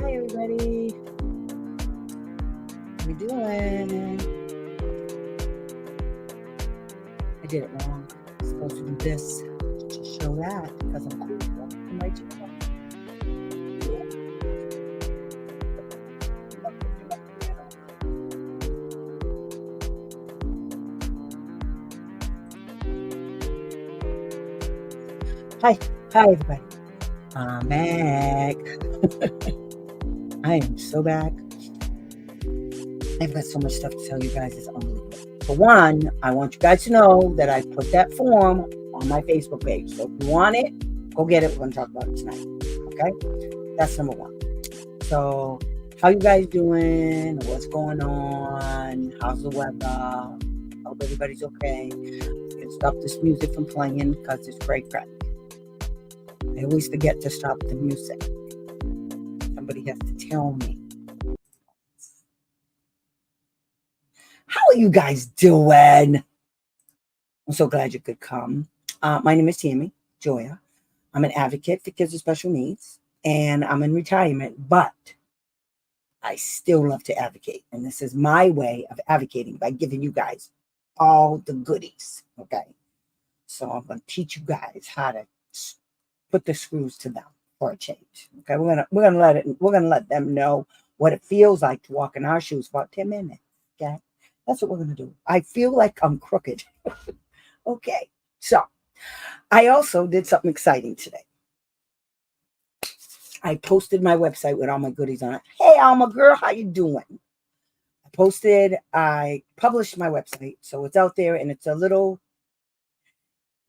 Hi, everybody. How we doing? I did it wrong. I'm supposed to do this to show that because I'm cool. I'm right here. Hi, everybody. I'm back. I am so back. I've got so much stuff to tell you guys. It's unbelievable. For one, I want you guys to know that I put that form on my Facebook page. So if you want it, go get it. We're going to talk about it tonight. Okay? That's number one. So, how you guys doing? What's going on? How's the weather? Hope everybody's okay. I can stop this music from playing because it's great crack. I always forget to stop the music. Somebody has to tell me. How are you guys doing? I'm so glad you could come. My name is Tammy Joya. I'm an advocate for kids with special needs, and I'm in retirement, but I still love to advocate. And this is my way of advocating by giving you guys all the goodies. Okay. So I'm going to teach you guys how to put the screws to them for a change. Okay. We're going to let them know what it feels like to walk in our shoes for about 10 minutes. Okay. That's what we're going to do. I feel like I'm crooked. Okay. So I also did something exciting today. I posted my website with all my goodies on it. Hey, Alma girl, how you doing? I published my website, so it's out there, and it's a little,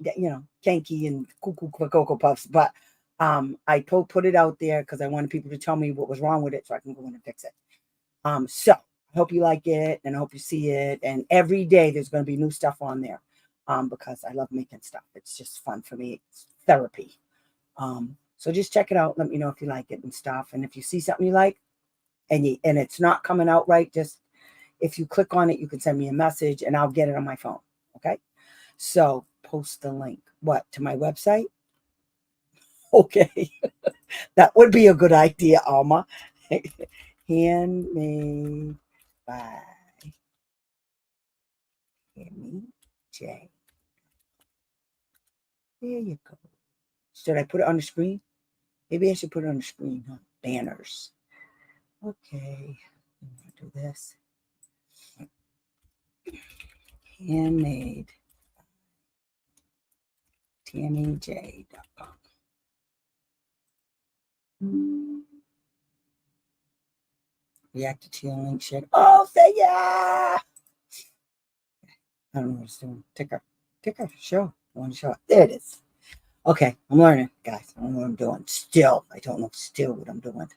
janky and cuckoo for Cocoa Puffs, but I put it out there because I wanted people to tell me what was wrong with it so I can go in and fix it. So I hope you like it, and I hope you see it, and every day there's going to be new stuff on there because I love making stuff. It's just fun for me. It's therapy. So just check it out. Let me know if you like it and stuff. And if you see something you like and it's not coming out right, just if you click on it, you can send me a message and I'll get it on my phone. Okay. So post the link. What? To my website? Okay. That would be a good idea, Alma. Handmade by Tammy J. There you go. Should I put it on the screen? Maybe I should put it on the screen, huh? Banners. Okay. I'm going to do this. Handmade. TammyJ.com. Reacted to your link share. Oh, say yeah. I don't know what it's doing. Ticker. Show. I want to show it. There it is. Okay. I'm learning, guys. I don't know what I'm doing. I don't know what I'm doing.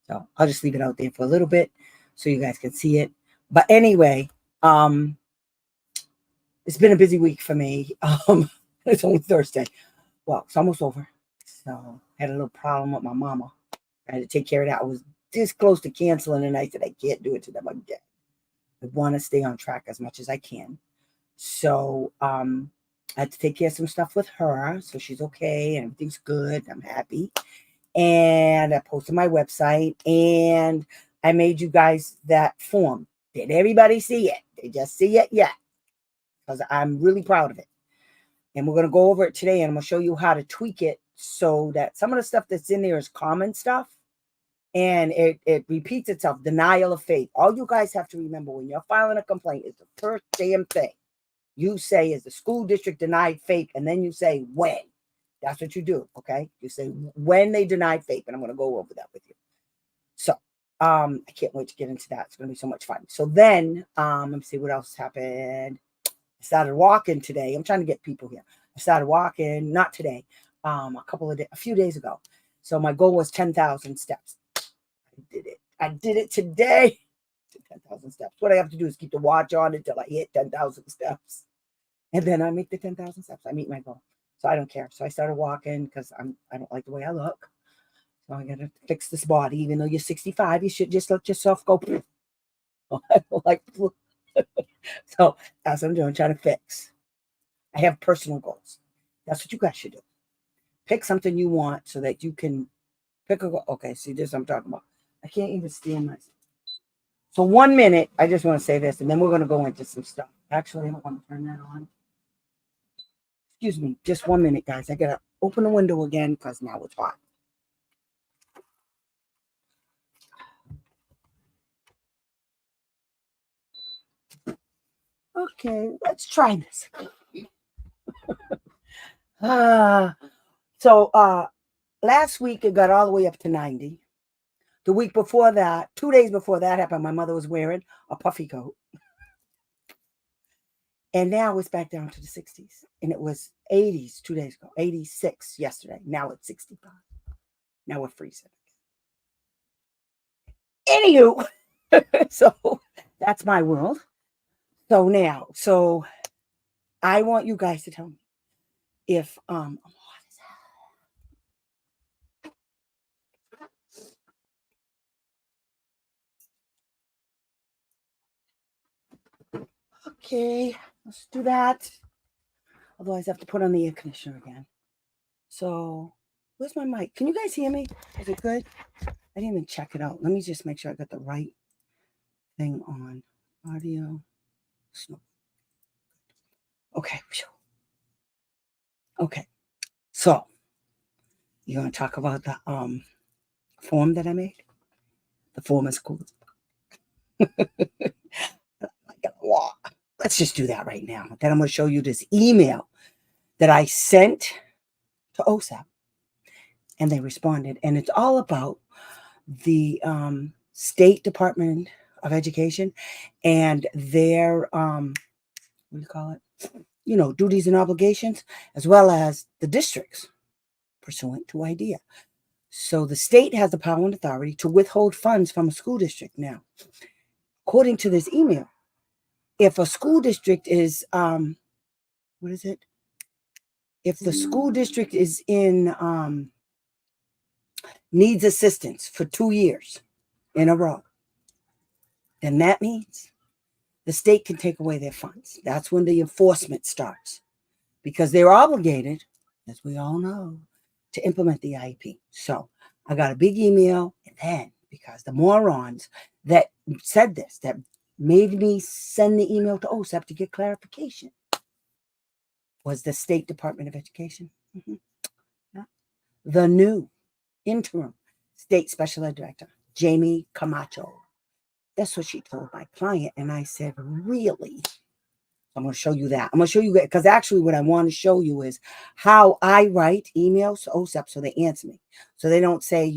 So I'll just leave it out there for a little bit so you guys can see it. But anyway, it's been a busy week for me. It's only Thursday. Well, it's almost over. So I had a little problem with my mama. I had to take care of that. I was this close to canceling, and I said I can't do it to them again. I want to stay on track as much as I can. So I had to take care of some stuff with her. So she's okay and everything's good. I'm happy. And I posted my website and I made you guys that form. Did everybody see it? They just see it yet? Because I'm really proud of it. And we're going to go over it today, and I'm going to show you how to tweak it so that some of the stuff that's in there is common stuff. And it repeats itself. Denial of faith. All you guys have to remember when you're filing a complaint is the first damn thing you say is the school district denied FAPE, and then you say when. That's what you do, okay? You say when they denied FAPE, and I'm going to go over that with you. So I can't wait to get into that. It's going to be so much fun. So then let me see what else happened. I started walking today. I'm trying to get people here. I started walking, not today, a few days ago. So my goal was 10,000 steps. I did it today. 10,000 steps. What I have to do is keep the watch on until I hit 10,000 steps. And then I make the 10,000 steps. I meet my goal. So I don't care. So I started walking because I don't like the way I look. So I got to fix this body. Even though you're 65, you should just let yourself go. Like, so that's what I'm doing, trying to fix. I have personal goals. That's what you guys should do. Pick something you want so that you can pick a goal. Okay, see this I'm talking about. I can't even stand myself. So 1 minute, I just want to say this, and then we're going to go into some stuff. Actually, I don't want to turn that on. Excuse me, just 1 minute, guys. I got to open the window again because now it's hot. Okay, let's try this. Last week it got all the way up to 90. The week before that, 2 days before that happened, my mother was wearing a puffy coat. And now it's back down to the 60s. And it was 80s 2 days ago, 86 yesterday. Now it's 65. Now we're freezing. Anywho, so that's my world. So I want you guys to tell me if okay, let's do that. Otherwise, I have to put on the air conditioner again. So, where's my mic? Can you guys hear me? Is it good? I didn't even check it out. Let me just make sure I got the right thing on. Audio. Okay. Okay. So, you're going to talk about the form that I made? The form is cool. Let's just do that right now. Then I'm going to show you this email that I sent to OSAP. And they responded. And it's all about the State Department of Education and their, what do you call it? Duties and obligations, as well as the districts pursuant to IDEA. So the state has the power and authority to withhold funds from a school district. Now, according to this email, if a school district is, what is it? If the school district is in, needs assistance for 2 years in a row, then that means the state can take away their funds. That's when the enforcement starts because they're obligated, as we all know, to implement the IEP. So I got a big email, and then because the morons that said this, that made me send the email to OSAP to get clarification, was the State Department of Education. Mm-hmm. Yeah. The new interim state special ed director, Jamie Camacho. That's what she told my client. And I said, really? I'm going to show you that. I'm going to show you, because actually what I want to show you is how I write emails to OSAP so they answer me. So they don't say,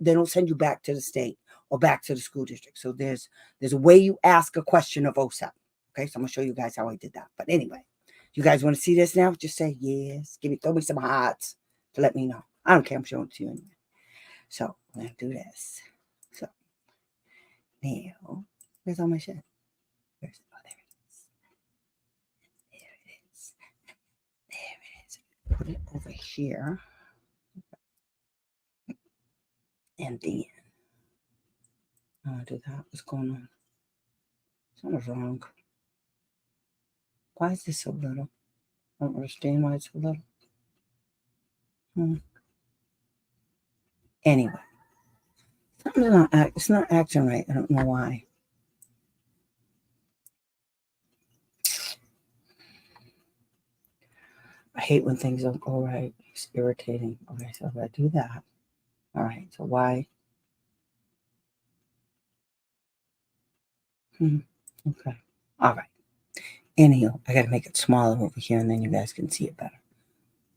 they don't send you back to the state or back to the school district. So there's a way you ask a question of OSAP. Okay, so I'm going to show you guys how I did that. But anyway, you guys want to see this now? Just say yes. Throw me some hearts to let me know. I don't care. I'm showing it to you anyway. So I'm going to do this. So now, where's all my shit? Oh, there it is. There it is. Put it over here. And then I'll do that. What's going on? Something's wrong. Why is this so little? I don't understand why it's so little. Anyway, it's not acting right. I don't know why. I hate when things don't go right. It's irritating. Okay, so if I do that, all right. So why? Okay. All right. Anyhow, I got to make it smaller over here, and then you guys can see it better.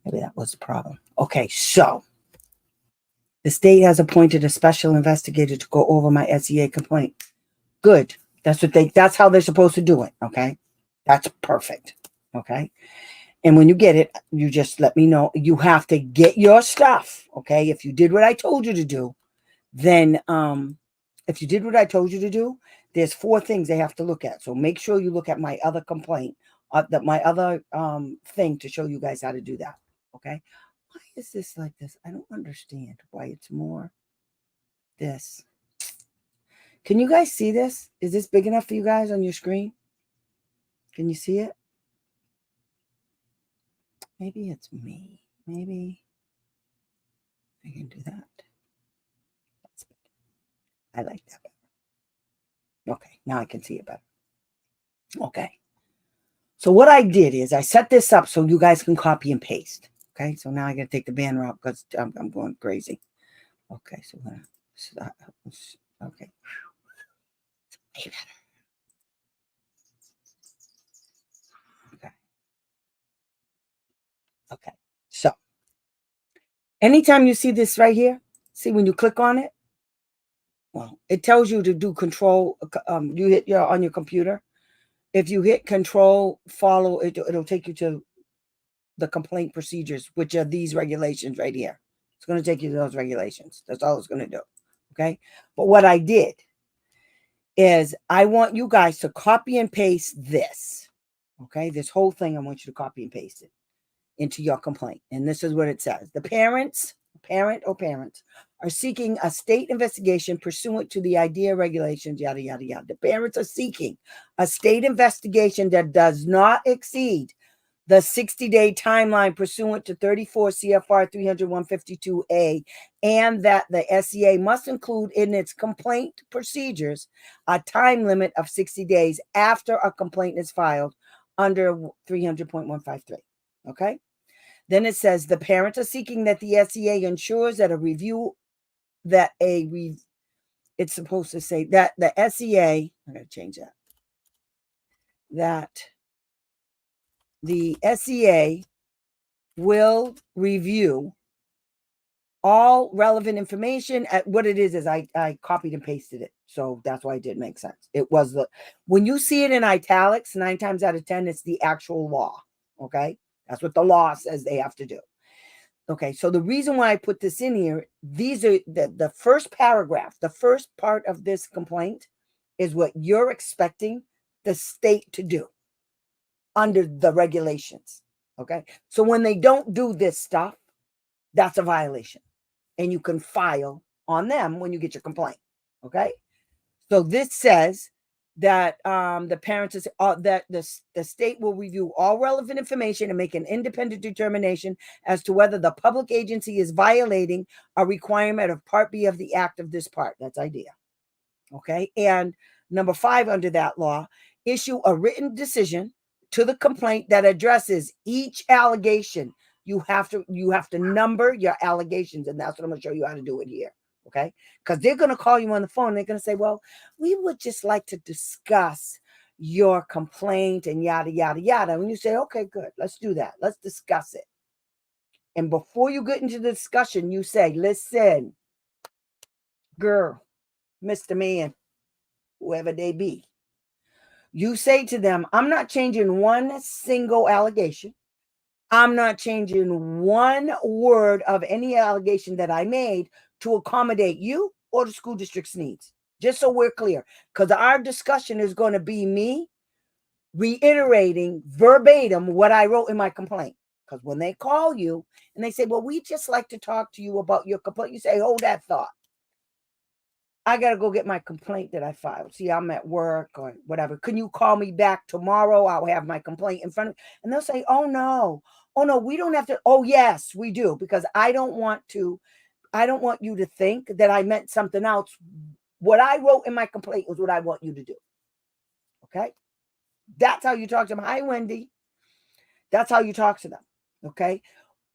Maybe that was the problem. Okay, so the state has appointed a special investigator to go over my SEA complaint. Good. That's how they're supposed to do it. Okay. That's perfect. Okay. And when you get it, you just let me know. You have to get your stuff. Okay. If you did what I told you to do, then if you did what I told you to do, there's 4 things they have to look at. So make sure you look at my other complaint, my other thing to show you guys how to do that. Okay. Why is this like this? I don't understand why it's more this. Can you guys see this? Is this big enough for you guys on your screen? Can you see it? Maybe it's me. Maybe I can do that. That's better. I like that better. Okay, now I can see it better. Okay. So what I did is I set this up so you guys can copy and paste. Okay, so now I got to take the banner out because I'm going crazy. Okay, so okay. Okay. Okay. So anytime you see this right here, see when you click on it, well, it tells you to do control. You hit your on your computer. If you hit control, follow it, it'll take you to the complaint procedures, which are these regulations right here. It's going to take you to those regulations. That's all it's going to do. Okay. But what I did is I want you guys to copy and paste this. Okay. This whole thing, I want you to copy and paste it into your complaint. And this is what it says. The parent are seeking a state investigation pursuant to the IDEA regulations, yada, yada, yada. The parents are seeking a state investigation that does not exceed the 60-day timeline pursuant to 34 CFR 300-152A, and that the SEA must include in its complaint procedures a time limit of 60 days after a complaint is filed under 300.153. Okay? Then it says the parents are seeking that the SEA ensures that it's supposed to say that the SEA, I'm going to change that the SEA will review all relevant information. At what it is I copied and pasted it. So that's why it didn't make sense. It was when you see it in italics, 9 times out of 10, it's the actual law. Okay. That's what the law says they have to do. Okay. So the reason why I put this in here, these are the first paragraph, the first part of this complaint is what you're expecting the state to do under the regulations. Okay. So when they don't do this stuff, that's a violation. And you can file on them when you get your complaint. Okay. So this says that the parents is that the state will review all relevant information and make an independent determination as to whether the public agency is violating a requirement of Part B of the Act of this part. That's IDEA. Okay. And number 5 under that law, issue a written decision to the complaint that addresses each allegation. You have to number your allegations, and that's what I'm going to show you how to do it here. Okay, because they're going to call you on the phone. They're going to say, well, we would just like to discuss your complaint and yada, yada, yada. When you say, okay, good, let's do that. Let's discuss it. And before you get into the discussion, you say, listen, girl, Mr. Man, whoever they be. You say to them, I'm not changing one single allegation. I'm not changing one word of any allegation that I made to accommodate you or the school district's needs. Just so we're clear, because our discussion is going to be me reiterating verbatim what I wrote in my complaint. Because when they call you and they say, well, we just like to talk to you about your complaint, you say, hold that thought. I got to go get my complaint that I filed. See, I'm at work or whatever. Can you call me back tomorrow? I'll have my complaint in front of me. And they'll say, oh, no, we don't have to. Oh, yes, we do. Because I don't want you to think that I meant something else. What I wrote in my complaint was what I want you to do. Okay. That's how you talk to them. Hi, Wendy. That's how you talk to them. Okay.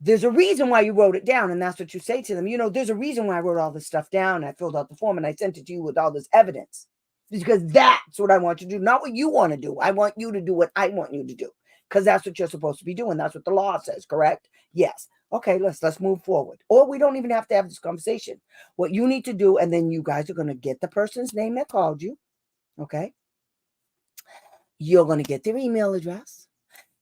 There's a reason why you wrote it down, and that's what you say to them. There's a reason why I wrote all this stuff down. I filled out the form and I sent it to you with all this evidence, because that's what I want you to do, not what you want to do. I want you to do what I want you to do, because that's what you're supposed to be doing. That's what the law says, correct? Yes. Okay, let's move forward. Or we don't even have to have this conversation. What you need to do, and then you guys are going to get the person's name that called you. Okay. You're going to get their email address.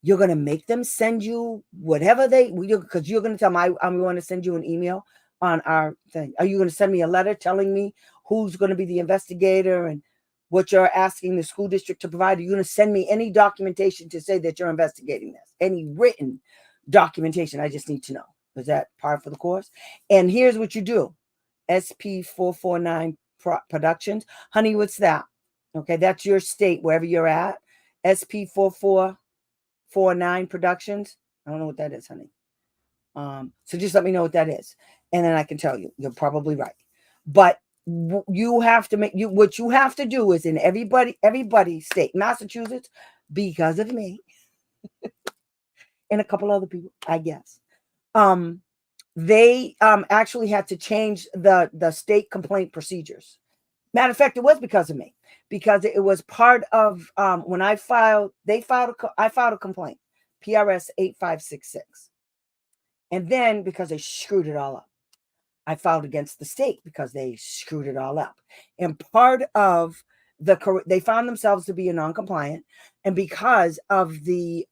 You're going to make them send you whatever because you're going to tell them, I'm going to send you an email on our thing. Are you going to send me a letter telling me who's going to be the investigator and what you're asking the school district to provide? Are you going to send me any documentation to say that you're investigating this? Any written documentation? I just need to know. Is that par for the course? And here's what you do. SP 449 Productions. Honey, what's that? Okay, that's your state, wherever you're at. SP 4449 Productions. I don't know what that is, honey. So just let me know what that is. And then I can tell you. You're probably right. But you have to what you have to do is in everybody state, Massachusetts, because of me and a couple other people, I guess. They actually had to change the state complaint procedures. Matter of fact, it was because of me, because it was part of when I filed. I filed a complaint, PRS 8566, and then because they screwed it all up, I filed against the state because they screwed it all up. And part of they found themselves to be a non-compliant, and because of the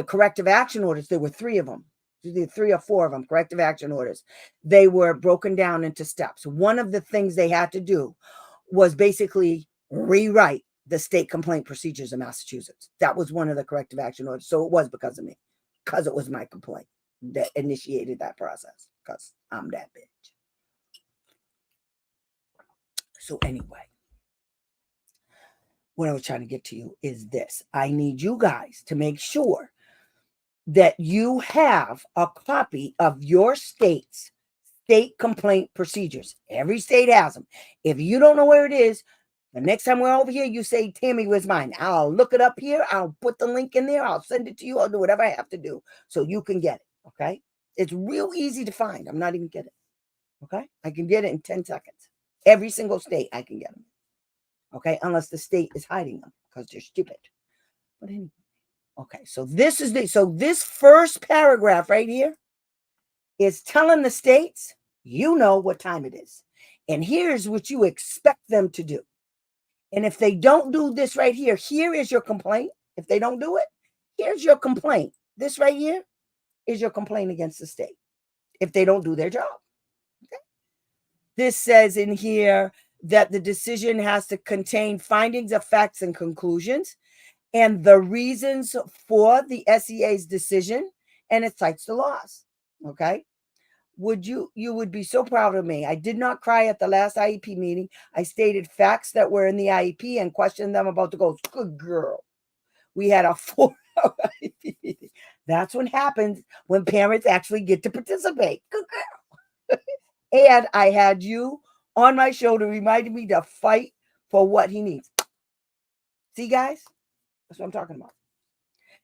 corrective action orders, there were three of them, 3 or 4 of them, corrective action orders. They were broken down into steps. One of the things they had to do was basically rewrite the state complaint procedures in Massachusetts. That was one of the corrective action orders. So it was because of me, because it was my complaint that initiated that process, because I'm that bitch. So anyway, what I was trying to get to you is this. I need you guys to make sure that you have a copy of your state's state complaint procedures. Every state has them. If you don't know where it is, the next time we're over here, you say, Tammy, where's mine? I'll look it up here. I'll put the link in there. I'll send it to you. I'll do whatever I have to do so you can get it. Okay? It's real easy to find. I'm not even kidding. Okay? I can get it in 10 seconds. Every single state, I can get them. Okay? Unless the state is hiding them because they're stupid. But anyway. Okay, so this first paragraph right here is telling the states, you know what time it is. And here's what you expect them to do. And if they don't do this right here, here is your complaint. If they don't do it, here's your complaint. This right here is your complaint against the state if they don't do their job. Okay? This says in here that the decision has to contain findings of facts and conclusions, and the reasons for the SEA's decision, and it cites the laws. Okay. You would be so proud of me. I did not cry at the last IEP meeting. I stated facts that were in the IEP and questioned them about the goals. Good girl. We had a 4-hour IEP meeting. That's what happens when parents actually get to participate. Good girl. And I had you on my shoulder reminding me to fight for what he needs. See, guys? That's what I'm talking about.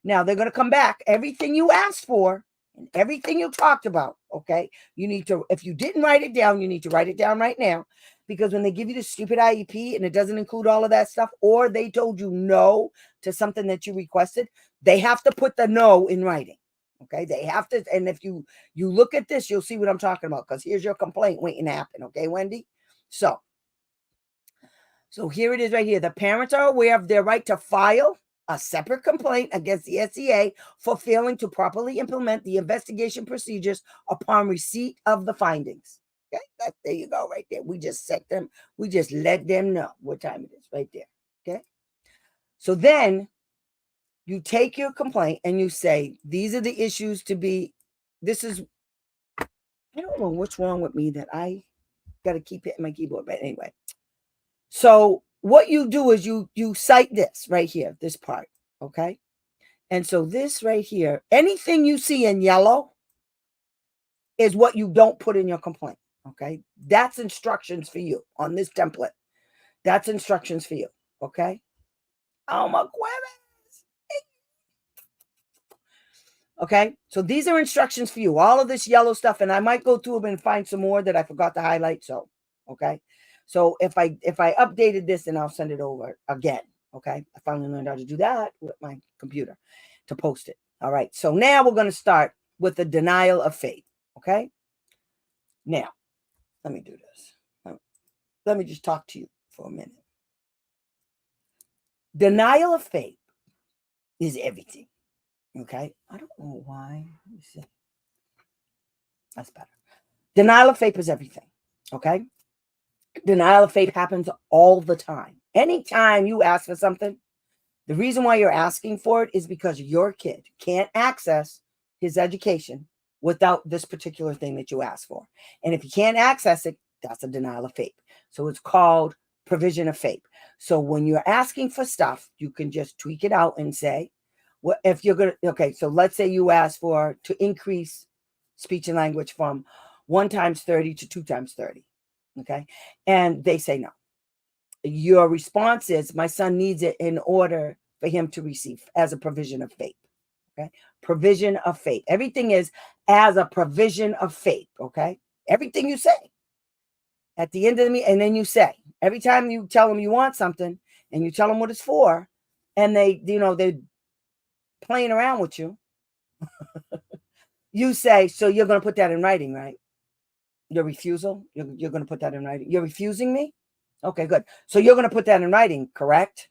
Now, they're going to come back. Everything you asked for and everything you talked about, okay? You need to, if you didn't write it down, you need to write it down right now. Because when they give you the stupid IEP and it doesn't include all of that stuff, or they told you no to something that you requested, they have to put the no in writing, okay? They have to, and if you look at this, you'll see what I'm talking about, because here's your complaint waiting to happen, okay, Wendy? So here it is right here. The parents are aware of their right to file a separate complaint against the SEA for failing to properly implement the investigation procedures upon receipt of the findings. Okay, there you go, right there. We just let them know what time it is, right there. Okay, so then you take your complaint and you say, these are the issues to be. I don't know what's wrong with me that I got to keep hitting my keyboard, but anyway. So what you do is you cite this right here, this part, okay? And so this right here, anything you see in yellow is what you don't put in your complaint, okay? That's instructions for you on this template. That's instructions for you, okay? Oh, my goodness. Okay, so these are instructions for you. All of this yellow stuff, and I might go through them and find some more that I forgot to highlight, so, okay? So if I updated this, then I'll send it over again. Okay. I finally learned how to do that with my computer to post it. All right. So now we're going to start with the denial of FAPE. Okay. Now, let me do this. Let me just talk to you for a minute. Denial of FAPE is everything. Okay. I don't know why. Let me see. That's better. Denial of FAPE is everything. Okay. Denial of FAPE happens all the time. Anytime you ask for something, the reason why you're asking for it is because your kid can't access his education without this particular thing that you asked for. And if you can't access it, that's a denial of FAPE. So it's called provision of FAPE. So when you're asking for stuff, you can just tweak it out and say, well, if you're going to, okay, so let's say you ask to increase speech and language from 1 times 30 to 2 times 30. Okay. And they say no. Your response is, my son needs it in order for him to receive as a provision of faith. Okay. Provision of faith. Everything is as a provision of faith. Okay. Everything you say at the end of the meeting, and then you say, every time you tell them you want something and you tell them what it's for, and they're playing around with you, you say, so you're going to put that in writing, right? Your refusal, you're going to put that in writing. You're refusing me? Okay, good. So you're going to put that in writing, correct?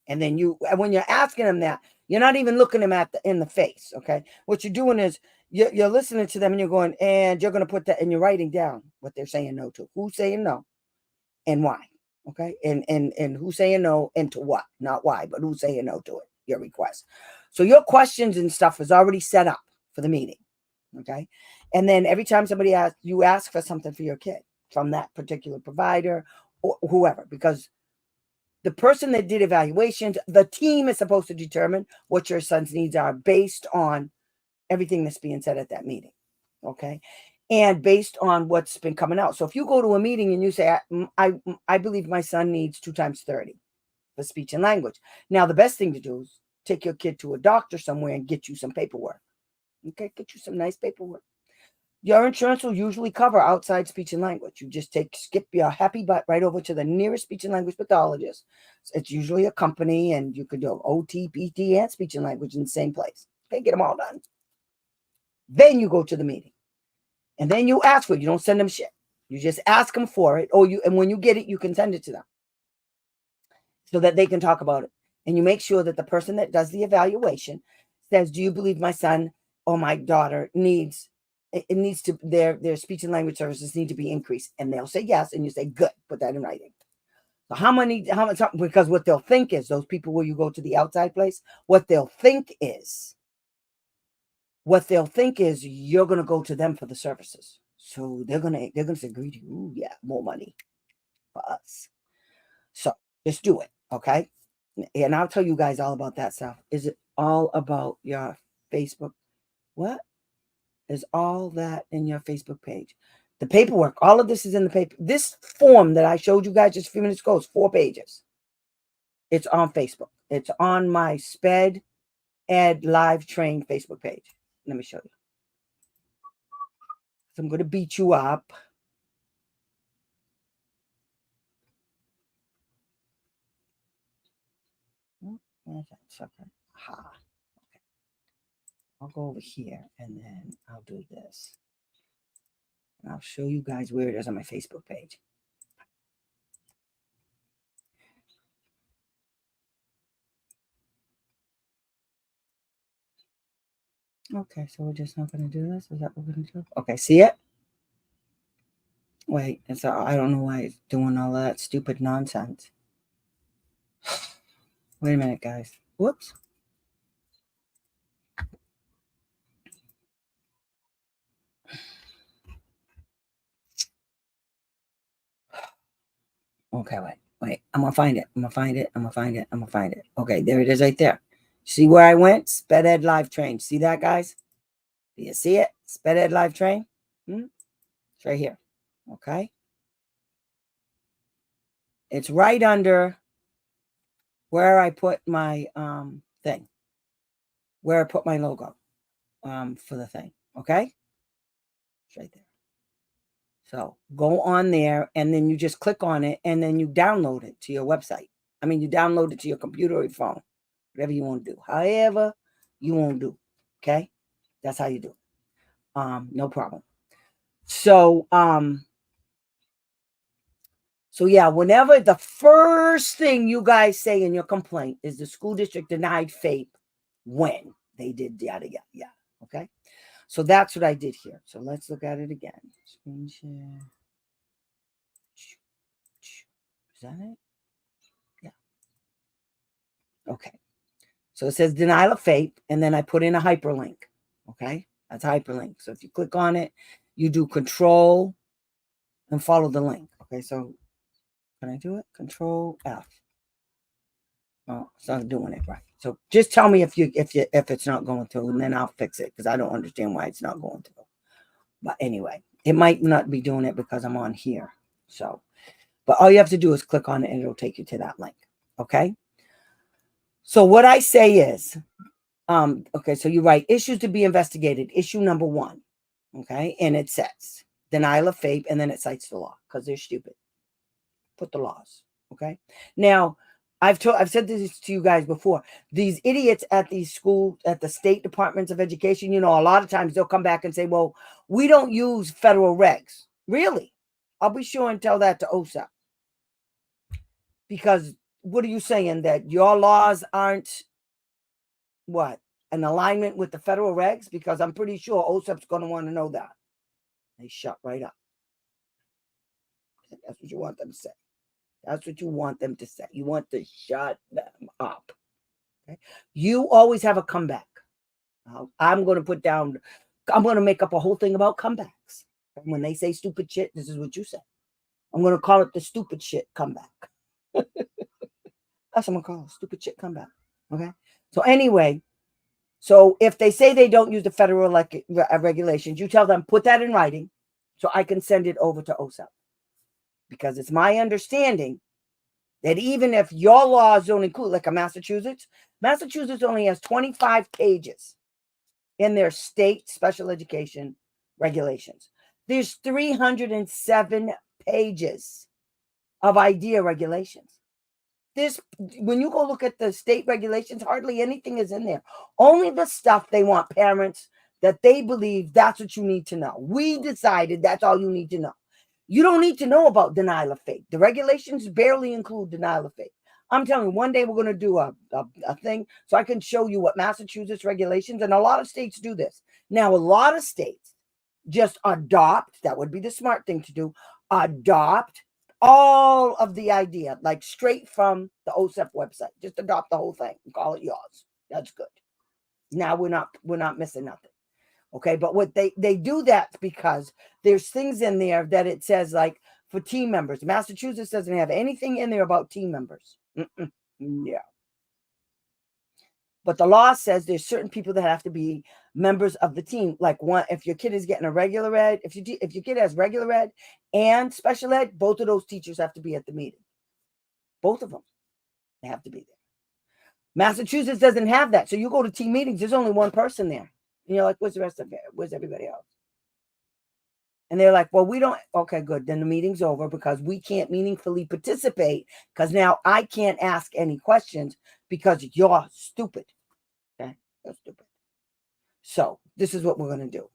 And then when you're asking them that, you're not even looking them in the face, okay? What you're doing is you're listening to them and you're going, and you're going to put that, and you're writing down what they're saying no to. Who's saying no and why, okay? And who's saying no and to what? Not why, but who's saying no to it, your request. So your questions and stuff is already set up for the meeting, okay? And then every time somebody asks, you ask for something for your kid from that particular provider or whoever, because the person that did evaluations, the team is supposed to determine what your son's needs are based on everything that's being said at that meeting. Okay. And based on what's been coming out. So if you go to a meeting and you say, I believe my son needs 2 times 30 for speech and language. Now, the best thing to do is take your kid to a doctor somewhere and get you some paperwork. Okay. Get you some nice paperwork. Your insurance will usually cover outside speech and language. You just skip your happy butt right over to the nearest speech and language pathologist. It's usually a company, and you could do OT, PT, and speech and language in the same place. Okay, get them all done. Then you go to the meeting, and then you ask for it. You don't send them shit. You just ask them for it, and when you get it, you can send it to them so that they can talk about it. And you make sure that the person that does the evaluation says, "Do you believe my son or my daughter needs?" It needs to, their speech and language services need to be increased, and they'll say yes, and you say good, put that in writing. So how much, because what they'll think is, those people where you go to the outside place, what they'll think is you're going to go to them for the services. So they're going to agree to you. Ooh, yeah, more money for us. So just do it. Okay. And I'll tell you guys all about that stuff. Is it all about your Facebook? What? Is all that in your Facebook page. The paperwork, all of this is in the paper. This form that I showed you guys just a few minutes ago is 4 pages. It's on Facebook. It's on my SPED Ed Live Train Facebook page. Let me show you. So I'm going to beat you up. Okay. I'll go over here and then I'll do this. And I'll show you guys where it is on my Facebook page. Okay, so we're just not going to do this. Is that what we're going to do? Okay, see it? Wait, I don't know why it's doing all that stupid nonsense. Wait a minute, guys. Whoops. Okay, wait. I'm going to find it. Okay, there it is right there. See where I went? SPED Ed Live Train. See that, guys? Do you see it? SPED Ed Live Train? It's right here. Okay. It's right under where I put my thing. Where I put my logo for the thing. Okay? It's right there. So go on there and then you just click on it and then you download it to your website. I mean, you download it to your computer or your phone, whatever you want to do. However you want to do. Okay? That's how you do it. No problem. So yeah, whenever the first thing you guys say in your complaint is the school district denied FAPE when they did yada, yada, yada. Okay? So that's what I did here. So let's look at it again. Screen share. Is that it? Yeah. Okay. So it says denial of FAPE, and then I put in a hyperlink. Okay? That's a hyperlink. So if you click on it, you do control and follow the link. Okay, so can I do it? Control F. Oh, it's not doing it right. So just tell me if it's not going through, and then I'll fix it because I don't understand why it's not going through. But anyway, It might not be doing it because I'm on here. So, but all you have to do is click on it and it'll take you to that link. Okay. So what I say is, okay, so you write issues to be investigated, issue number 1. Okay. And it says denial of FAPE, and then it cites the law because they're stupid. Put the laws. Okay. Now, I've said this to you guys before. These idiots at these schools, at the state departments of education, a lot of times they'll come back and say, well, we don't use federal regs. Really? I'll be sure and tell that to OSAP. Because what are you saying? That your laws aren't an alignment with the federal regs? Because I'm pretty sure OSAP's going to want to know that. They shut right up. That's what you want them to say. That's what you want them to say. You want to shut them up. Okay? You always have a comeback. I'm going to make up a whole thing about comebacks. When they say stupid shit, this is what you say. I'm going to call it the stupid shit comeback. That's what I'm going to call it, stupid shit comeback. Okay? So anyway, so if they say they don't use the federal regulations, you tell them, put that in writing so I can send it over to OSAP. Because it's my understanding that even if your laws don't include, like a Massachusetts only has 25 pages in their state special education regulations. There's 307 pages of IDEA regulations. When you go look at the state regulations, hardly anything is in there. Only the stuff they want parents that they believe that's what you need to know. We decided that's all you need to know. You don't need to know about denial of FAPE. The regulations barely include denial of FAPE. I'm telling you, one day we're going to do a thing so I can show you what Massachusetts regulations, and a lot of states do this. Now, a lot of states just adopt, that would be the smart thing to do, adopt all of the idea, like straight from the OSEP website. Just adopt the whole thing and call it yours. That's good. Now we're not missing nothing. Okay, but what they do that because there's things in there that it says like for team members. Massachusetts doesn't have anything in there about team members. Yeah. But the law says there's certain people that have to be members of the team. Like if your kid is getting a regular ed, if your kid has regular ed and special ed, both of those teachers have to be at the meeting. Both of them, they have to be there. Massachusetts doesn't have that. So you go to team meetings, there's only one person there. And you're like, where's the rest of it? Where's everybody else? And they're like, well, we don't. Okay, good. Then the meeting's over because we can't meaningfully participate because now I can't ask any questions because you're stupid. Okay, you're stupid. So this is what we're going to do.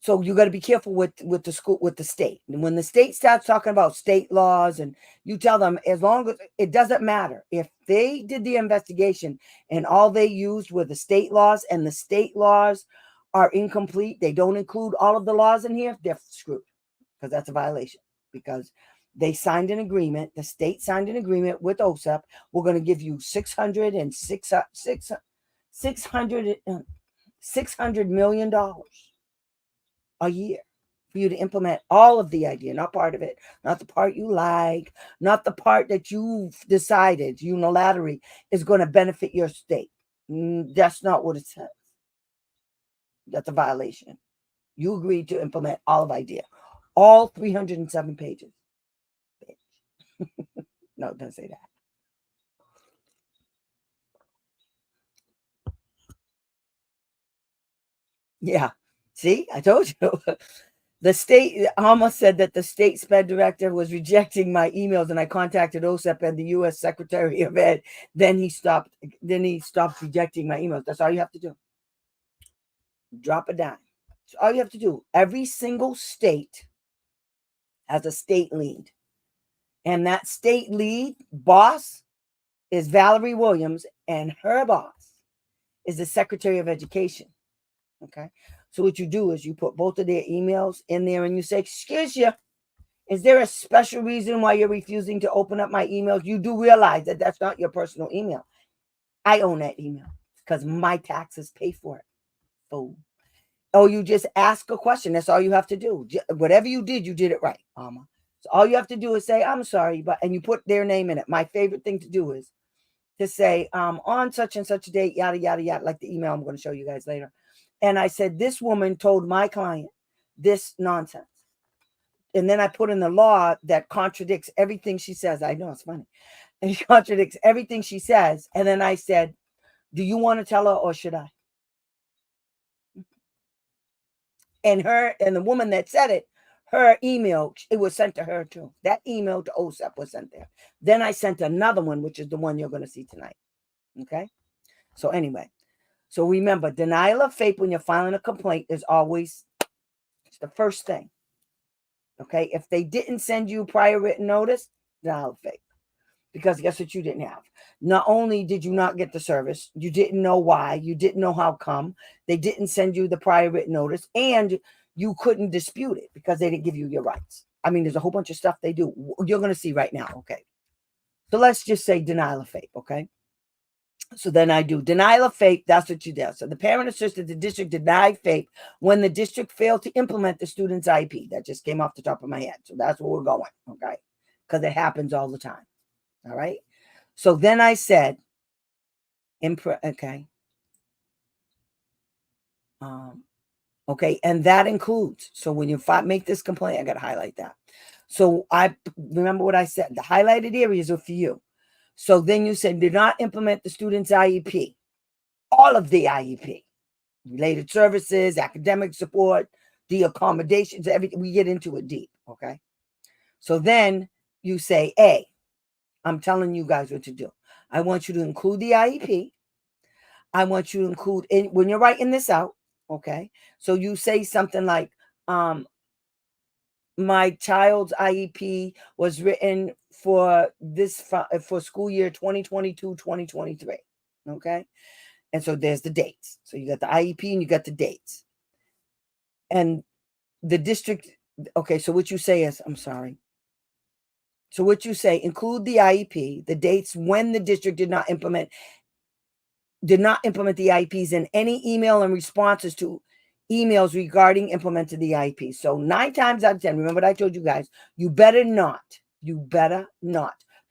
So you got to be careful with the school, with the state. And when the state starts talking about state laws, and you tell them, as long as it doesn't matter if they did the investigation and all they used were the state laws, and the state laws are incomplete, they don't include all of the laws in here, they're screwed because that's a violation. Because they signed an agreement, the state signed an agreement with OSEP. We're going to give you $600 million a year for you to implement all of the idea, not part of it, not the part you like, not the part that you've decided unilaterally is going to benefit your state. That's not what it says. That's a violation. You agreed to implement all of IDEA, all 307 pages. No, don't say that. Yeah. See, I told you. The state almost said that the state SPED director was rejecting my emails, and I contacted OSEP and the U.S. Secretary of Ed. Then he stopped rejecting my emails. That's all you have to do. Drop a dime. So all you have to do. Every single state has a state lead. And that state lead boss is Valerie Williams, and her boss is the Secretary of Education. Okay. So what you do is you put both of their emails in there and you say, excuse you, is there a special reason why you're refusing to open up my emails? You do realize that that's not your personal email. I own that email because my taxes pay for it. Fool. Oh, you just ask a question. That's all you have to do. Whatever you did it right, Alma. So all you have to do is say, I'm sorry, and you put their name in it. My favorite thing to do is to say, on such and such a date, yada, yada, yada, like the email I'm going to show you guys later. And I said, this woman told my client this nonsense. And then I put in the law that contradicts everything she says. I know, it's funny. And she contradicts everything she says. And then I said, do you want to tell her or should I? And the woman that said it, her email, it was sent to her too. That email to OSEP was sent there. Then I sent another one, which is the one you're going to see tonight. Okay. So anyway, so remember, denial of FAPE when you're filing a complaint is always the first thing. Okay. If they didn't send you prior written notice, denial of FAPE. Because guess what you didn't have? Not only did you not get the service, you didn't know why, you didn't know how come, they didn't send you the prior written notice, and you couldn't dispute it because they didn't give you your rights. I mean, there's a whole bunch of stuff they do. You're going to see right now, okay? So let's just say denial of FAPE, okay? So then I do denial of FAPE. That's what you do. So the parent asserts that the district denied FAPE when the district failed to implement the student's IEP. That just came off the top of my head. So that's where we're going, okay? Because it happens all the time. All right. So then I said, okay. Okay. And that includes, so when you make this complaint, I got to highlight that. So I remember what I said, the highlighted areas are for you. So then you said, did not implement the student's IEP, all of the IEP, related services, academic support, the accommodations, everything. We get into it deep. Okay. So then you say, A, I'm telling you guys what to do. I want you to include the IEP. I want you to include, when you're writing this out, okay? So you say something like, my child's IEP was written for for school year 2022-2023, okay? And so there's the dates. So you got the IEP and you got the dates. And the district, okay, so what you say is, I'm sorry. So what you say, include the IEP, the dates when the district did not implement the IEPs in any email and responses to emails regarding implementing the IEP. So 9 times out of 10, remember what I told you guys, you better not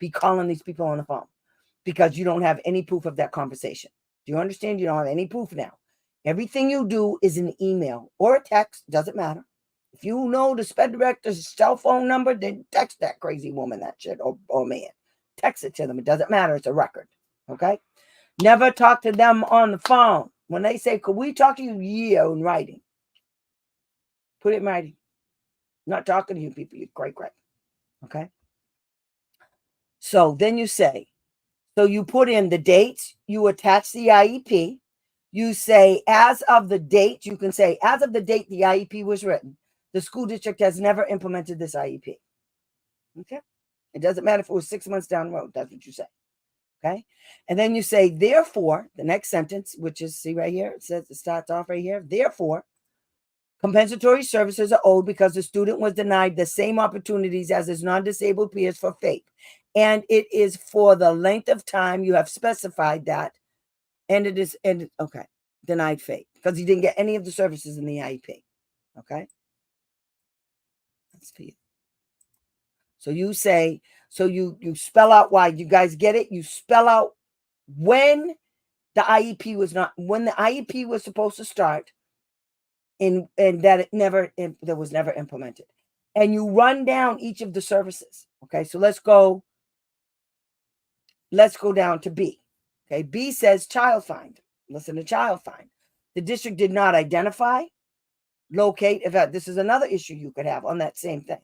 be calling these people on the phone because you don't have any proof of that conversation. Do you understand? You don't have any proof now. Everything you do is an email or a text, doesn't matter. If you know the SPED director's cell phone number, then text that crazy woman that shit or man. Text it to them. It doesn't matter. It's a record. Okay? Never talk to them on the phone. When they say, could we talk to you? Yeah, in writing. Put it in writing. I'm not talking to you people. You're great. Okay? So then you say, so you put in the dates. You attach the IEP. You say, as of the date, you can say, as of the date the IEP was written, the school district has never implemented this IEP. Okay? It doesn't matter if it was 6 months down the road. That's what you say. Okay. And then you say, therefore, the next sentence, which is, see right here, it says, it starts off right here. Therefore, compensatory services are owed because the student was denied the same opportunities as his non-disabled peers for FAPE. And it is for the length of time you have specified that. And it is, okay, denied FAPE because he didn't get any of the services in the IEP. Okay. That's for you. So you say, so you spell out why. You guys get it? You spell out when the IEP was supposed to start and that that was never implemented. And you run down each of the services. Okay, so let's go down to B. Okay, B says child find. Listen to child find. The district did not identify, locate. In fact, this is another issue you could have on that same thing.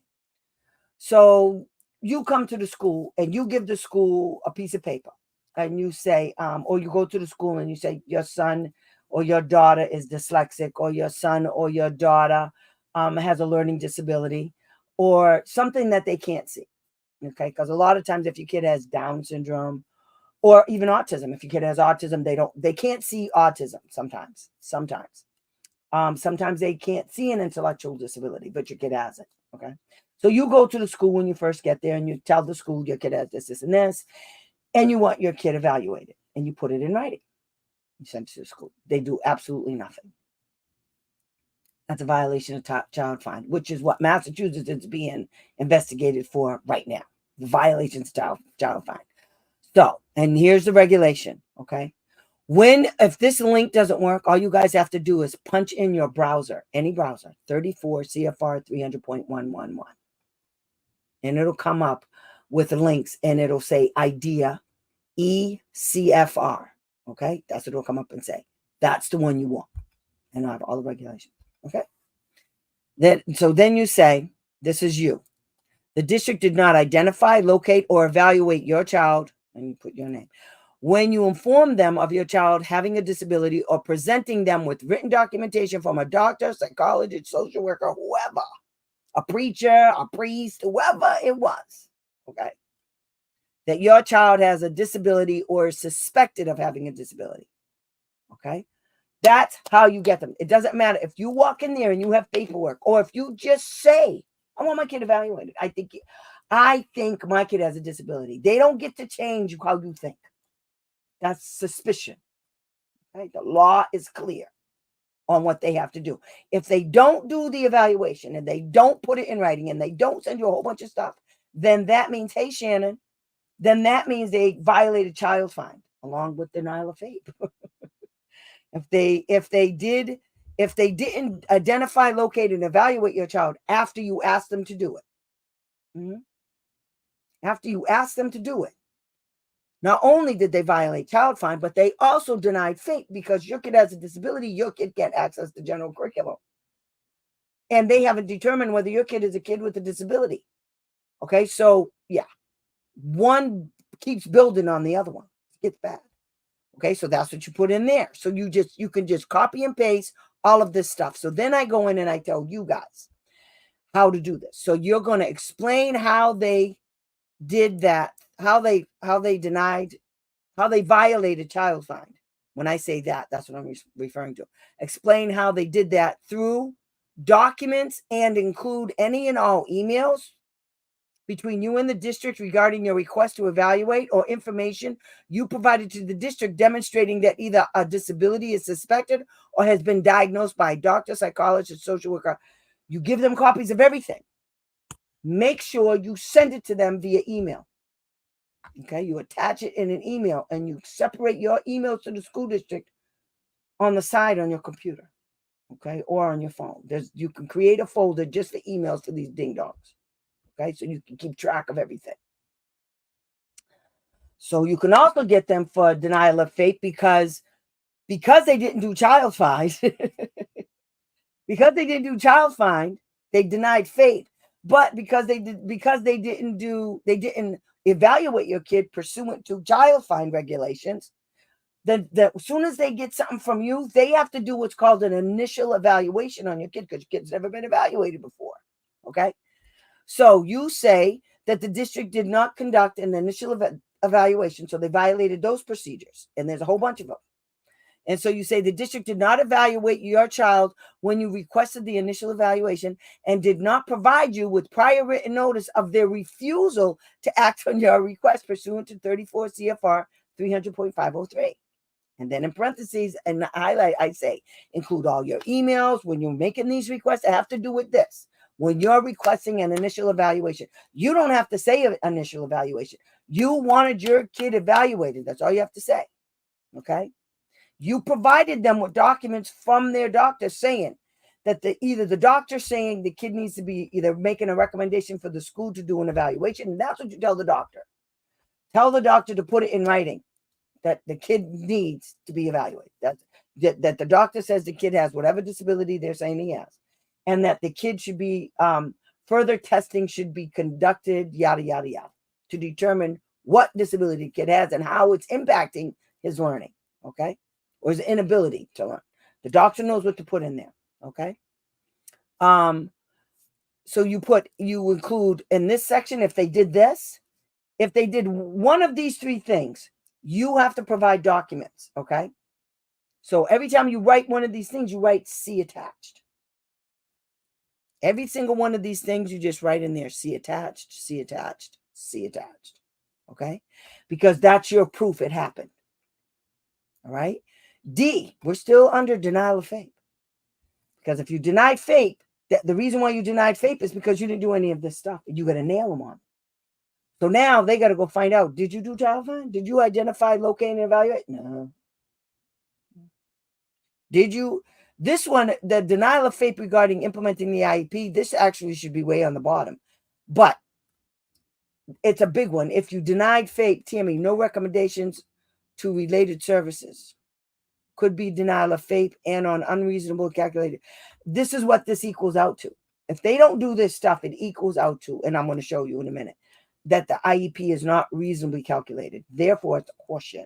So you come to the school and you give the school a piece of paper and you say, or you go to the school and you say, your son or your daughter is dyslexic, or your son or your daughter has a learning disability, or something that they can't see. Okay. Because a lot of times if your kid has Down syndrome or even autism, if your kid has autism, they can't see autism sometimes. Sometimes they can't see an intellectual disability, but your kid has it. Okay. So you go to the school when you first get there and you tell the school your kid has this, and this, and you want your kid evaluated and you put it in writing. You send it to the school. They do absolutely nothing. That's a violation of child find, which is what Massachusetts is being investigated for right now. The violations of child find. So, and here's the regulation. Okay. If this link doesn't work, all you guys have to do is punch in your browser, any browser, 34 CFR 300.111. And it'll come up with links and it'll say IDEA ECFR. Okay, that's what it'll come up and say. That's the one you want. And I have all the regulations. Okay. Then you say, this is you. The district did not identify, locate, or evaluate your child, and you put your name, when you inform them of your child having a disability or presenting them with written documentation from a doctor, psychologist, social worker, whoever, a preacher, a priest, whoever it was, okay, that your child has a disability or is suspected of having a disability, okay? That's how you get them. It doesn't matter if you walk in there and you have paperwork, or if you just say, I want my kid evaluated. I think my kid has a disability. They don't get to change how you think. That's suspicion. Right? The law is clear on what they have to do. If they don't do the evaluation and they don't put it in writing and they don't send you a whole bunch of stuff, then that means, hey, Shannon, then that means they violated child find along with denial of FAPE. If they didn't identify, locate, and evaluate your child after you asked them to do it, after you asked them to do it, not only did they violate child find, but they also denied FAPE, because your kid has a disability. Your kid can't access the general curriculum, and they haven't determined whether your kid is a kid with a disability. Okay, so yeah, one keeps building on the other one. It gets bad. Okay, so that's what you put in there. So you can just copy and paste all of this stuff. So then I go in and I tell you guys how to do this. So you're going to explain how they did that, how they violated child find. When I say that, that's what I'm referring to. Explain how they did that through documents and include any and all emails between you and the district regarding your request to evaluate, or information you provided to the district demonstrating that either a disability is suspected or has been diagnosed by a doctor, psychologist, social worker. You give them copies of everything. Make sure you send it to them via email. Okay, you attach it in an email and you separate your emails to the school district on the side on your computer, okay, or on your phone. You can create a folder just for emails to these ding dongs. Okay, so you can keep track of everything. So you can also get them for denial of FAPE because they didn't do child find. Because they didn't do child find, they denied FAPE. But because they didn't evaluate your kid pursuant to child find regulations, then as soon as they get something from you, they have to do what's called an initial evaluation on your kid, because your kid's never been evaluated before. Okay. So you say that the district did not conduct an initial evaluation, so they violated those procedures, and there's a whole bunch of them. And so you say the district did not evaluate your child when you requested the initial evaluation and did not provide you with prior written notice of their refusal to act on your request pursuant to 34 CFR 300.503. And then in parentheses and highlight, I say, include all your emails. When you're making these requests, I have to do with this. When you're requesting an initial evaluation, you don't have to say an initial evaluation. You wanted your kid evaluated. That's all you have to say. Okay. You provided them with documents from their doctor saying that either the doctor saying the kid needs to be either making a recommendation for the school to do an evaluation. And that's what you tell the doctor. Tell the doctor to put it in writing that the kid needs to be evaluated. That the doctor says the kid has whatever disability they're saying he has. And that the kid should be, further testing should be conducted, yada, yada, yada, to determine what disability the kid has and how it's impacting his learning, okay? Or his inability to learn. The doctor knows what to put in there, okay? So you include in this section, if they did this, if they did one of these three things, you have to provide documents, okay? So every time you write one of these things, you write see attached. Every single one of these things, you just write in there, see attached, see attached, see attached. Okay? Because that's your proof it happened. All right? D, we're still under denial of FAPE. Because if you denied FAPE, the reason why you denied FAPE is because you didn't do any of this stuff. You got to nail them on. So now they got to go find out, did you do child find? Did you identify, locate, and evaluate? No. Did you? This one, the denial of faith regarding implementing the IEP, this actually should be way on the bottom. But it's a big one. If you denied FAPE, Tammy, no recommendations to related services. Could be denial of FAPE and on unreasonable calculated. This is what this equals out to. If they don't do this stuff, it equals out to, and I'm going to show you in a minute, that the IEP is not reasonably calculated. Therefore, it's horseshit.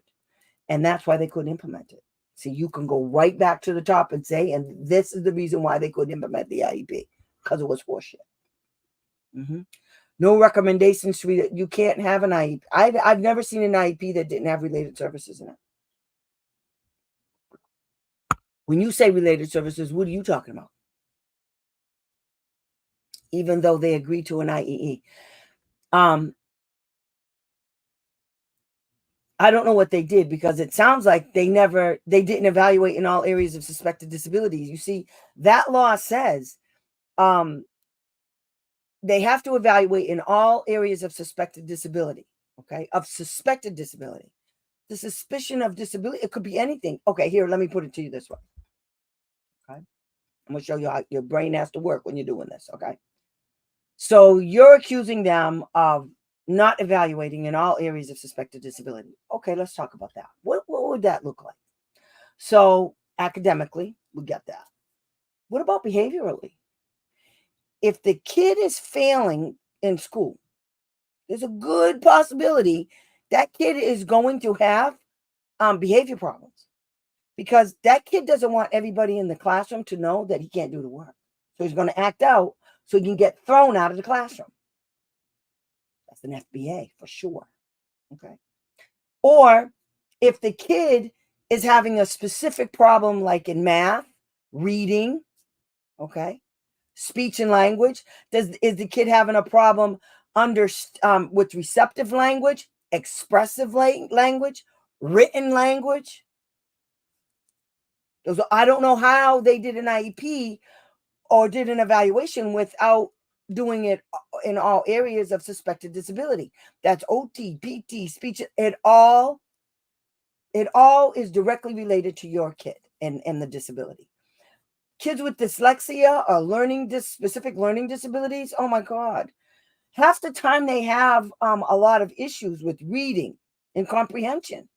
And that's why they couldn't implement it. See, you can go right back to the top and say, and this is the reason why they couldn't implement the IEP, because it was horseshit. No recommendations to read. You can't have an IEP. I've never seen an IEP that didn't have related services in it. When you say related services, what are you talking about? Even though they agreed to an IEE. I don't know what they did, because it sounds like they didn't evaluate in all areas of suspected disabilities. You see, that law says they have to evaluate in all areas of suspected disability, okay, of suspected disability. The suspicion of disability, it could be anything. Okay, here, let me put it to you this way. Okay, I'm going to show you how your brain has to work when you're doing this, okay? So you're accusing them of not evaluating in all areas of suspected disability. Okay, let's talk about that. What would that look like? So academically, we get that. What about behaviorally? If the kid is failing in school, there's a good possibility that kid is going to have behavior problems, because that kid doesn't want everybody in the classroom to know that he can't do the work. So he's going to act out so he can get thrown out of the classroom. That's an FBA for sure. Okay. Or if the kid is having a specific problem, like in math, reading, okay, speech and language, is the kid having a problem with receptive language, expressive language, written language? I don't know how they did an IEP or did an evaluation without doing it in all areas of suspected disability. That's OT, PT, speech. It all is directly related to your kid and the disability. Kids with dyslexia or specific learning disabilities, oh my God. Half the time they have a lot of issues with reading and comprehension.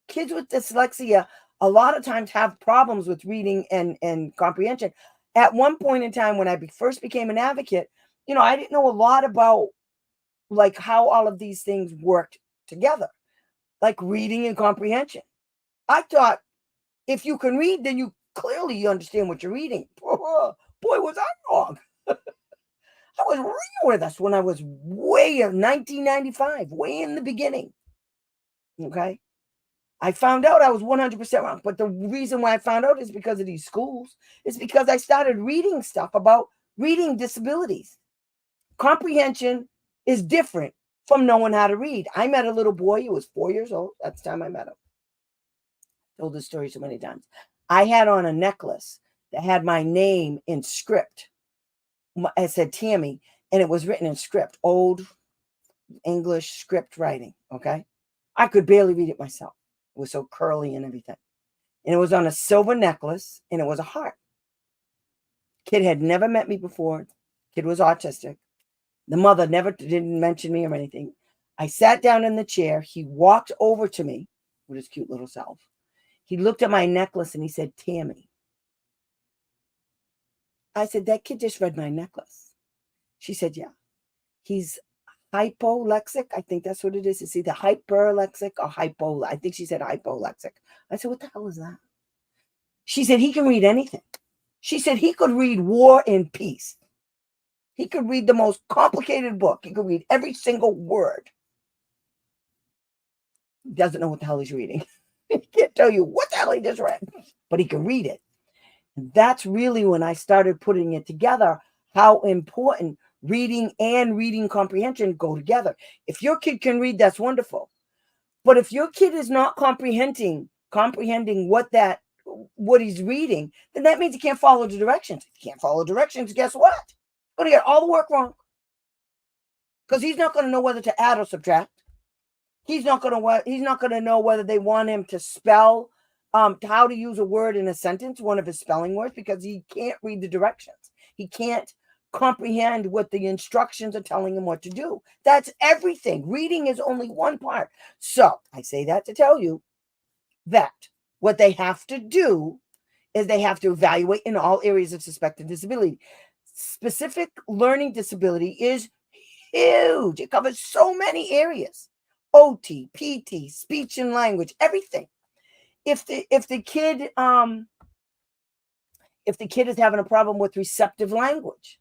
Kids with dyslexia a lot of times have problems with reading and comprehension. At one point in time, when I first became an advocate, I didn't know a lot about like how all of these things worked together, like reading and comprehension. I thought if you can read, then you clearly understand what you're reading. Boy, was I wrong. I was real with us when I was way in 1995, way in the beginning. Okay. I found out I was 100% wrong. But the reason why I found out is because of these schools. It's because I started reading stuff about reading disabilities. Comprehension is different from knowing how to read. I met a little boy. He was 4 years old. That's the time I met him. Told this story so many times. I had on a necklace that had my name in script. It said Tammy, and it was written in script, old English script writing. Okay. I could barely read it myself. It was so curly and everything. And it was on a silver necklace, and it was a heart. Kid had never met me before. Kid was autistic. The mother didn't mention me or anything. I sat down in the chair. He walked over to me with his cute little self. He looked at my necklace and he said, Tammy. I said, that kid just read my necklace. She said, yeah. He's hypolexic. I think that's what it is. It's either hyperlexic or hypo. I think she said hypolexic. I said, what the hell is that? She said, he can read anything. She said, he could read War and Peace. He could read the most complicated book. He could read every single word. He doesn't know what the hell he's reading. He can't tell you what the hell he just read, but he can read it. And that's really when I started putting it together, how important reading and reading comprehension go together. If your kid can read, that's wonderful. But if your kid is not comprehending what he's reading, then that means he can't follow the directions. If he can't follow directions, guess what? He's going to get all the work wrong. Because he's not going to know whether to add or subtract. He's not going to know whether they want him to spell how to use a word in a sentence, one of his spelling words, because he can't read the directions. He can't comprehend what the instructions are telling him what to do. That's everything. Reading is only one part. So I say that to tell you that what they have to do is they have to evaluate in all areas of suspected disability. Specific learning disability is huge. It covers so many areas. OT, PT, speech and language, everything. If the kid is having a problem with receptive language,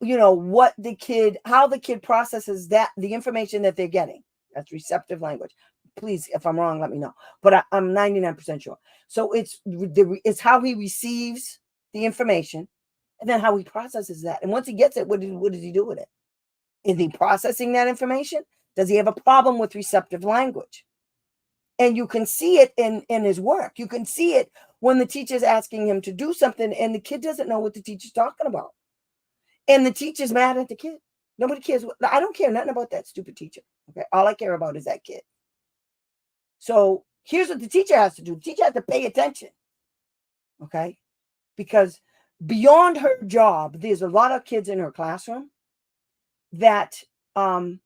how the kid processes the information that they're getting. That's receptive language. Please, if I'm wrong, let me know. But I'm 99% sure. So it's how he receives the information, and then how he processes that. And once he gets it, what does he do with it? Is he processing that information? Does he have a problem with receptive language? And you can see it in his work. You can see it when the teacher's asking him to do something and the kid doesn't know what the teacher's talking about. And the teacher's mad at the kid. Nobody cares. I don't care nothing about that stupid teacher. Okay. All I care about is that kid. So here's what the teacher has to do. The teacher has to pay attention. Okay. Because beyond her job, there's a lot of kids in her classroom that can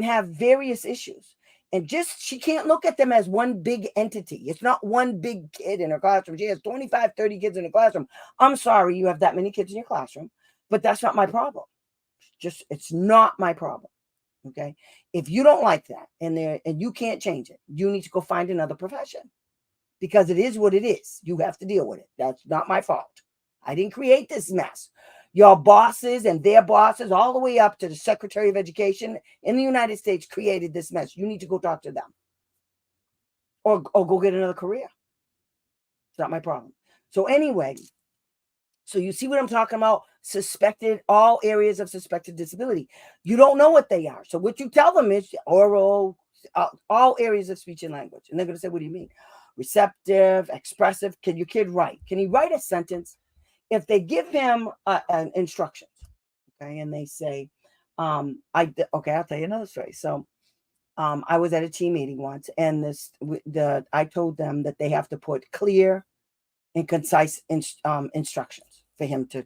have various issues. And she can't look at them as one big entity. It's not one big kid in her classroom. She has 25, 30 kids in her classroom. I'm sorry you have that many kids in your classroom, but that's not my problem. It's not my problem. Okay. If you don't like that and you can't change it, you need to go find another profession, because it is what it is. You have to deal with it. That's not my fault. I didn't create this mess. Your bosses and their bosses, all the way up to the Secretary of Education in the United States, created this mess. You need to go talk to them, or go get another career. It's not my problem. So anyway, so you see what I'm talking about? All areas of suspected disability. You don't know what they are. So what you tell them is oral, all areas of speech and language. And they're going to say, what do you mean? Receptive, expressive. Can your kid write? Can he write a sentence? If they give him instructions, okay, and they say, I'll tell you another story. So I was at a team meeting once, and I told them that they have to put clear and concise instructions for him to,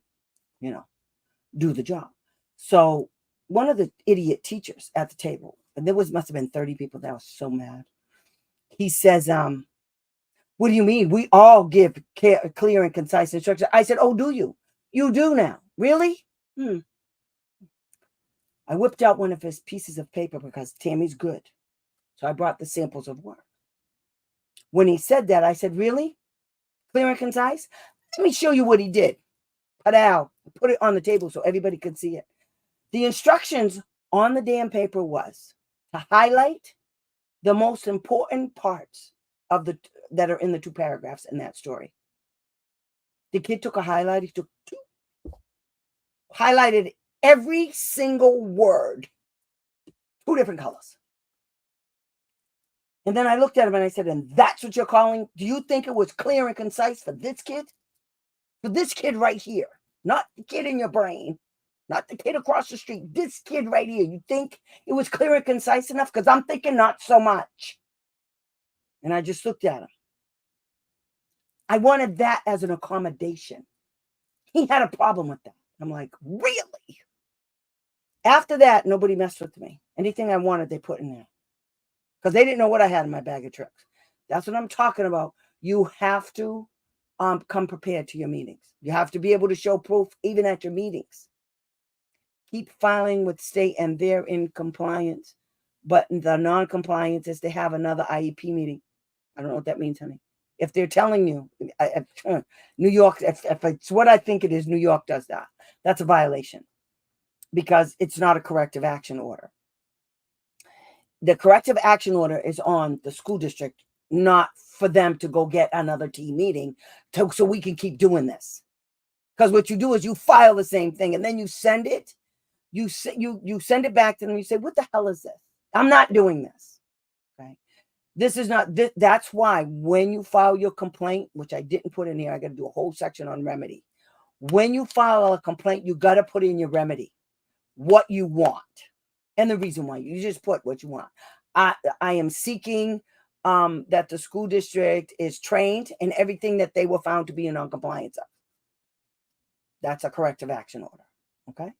do the job. So one of the idiot teachers at the table, and must have been 30 people, that was so mad. He says, what do you mean? We all give clear and concise instructions. I said, oh, do you? You do now? Really? I whipped out one of his pieces of paper because Tammy's good. So I brought the samples of work. When he said that, I said, really? Clear and concise? Let me show you what he did. Put it on the table so everybody could see it. The instructions on the damn paper was to highlight the most important parts that are in the 2 paragraphs in that story. The kid took a highlight. He took 2, highlighted every single word, 2 different colors. And then I looked at him and I said, and that's what you're calling? Do you think it was clear and concise for this kid? For this kid right here, not the kid in your brain, not the kid across the street, this kid right here. You think it was clear and concise enough? Because I'm thinking not so much. And I just looked at him. I wanted that as an accommodation. He had a problem with that. I'm like, really? After that, nobody messed with me. Anything I wanted, they put in there. Because they didn't know what I had in my bag of tricks. That's what I'm talking about. You have to come prepared to your meetings. You have to be able to show proof even at your meetings. Keep filing with state and they're in compliance. But the non-compliance is to have another IEP meeting. I don't know what that means, honey. If they're telling you, New York, if it's what I think it is, New York does that. That's a violation because it's not a corrective action order. The corrective action order is on the school district, not for them to go get another team meeting so we can keep doing this. Because what you do is you file the same thing and then you send it. You send it back to them. You say, what the hell is this? I'm not doing this. Okay. This is not, that's why when you file your complaint, which I didn't put in here, I got to do a whole section on remedy. When you file a complaint, you got to put in your remedy, what you want. And the reason why you just put what you want. I am seeking that the school district is trained in everything that they were found to be in noncompliance of. That's a corrective action order. Okay.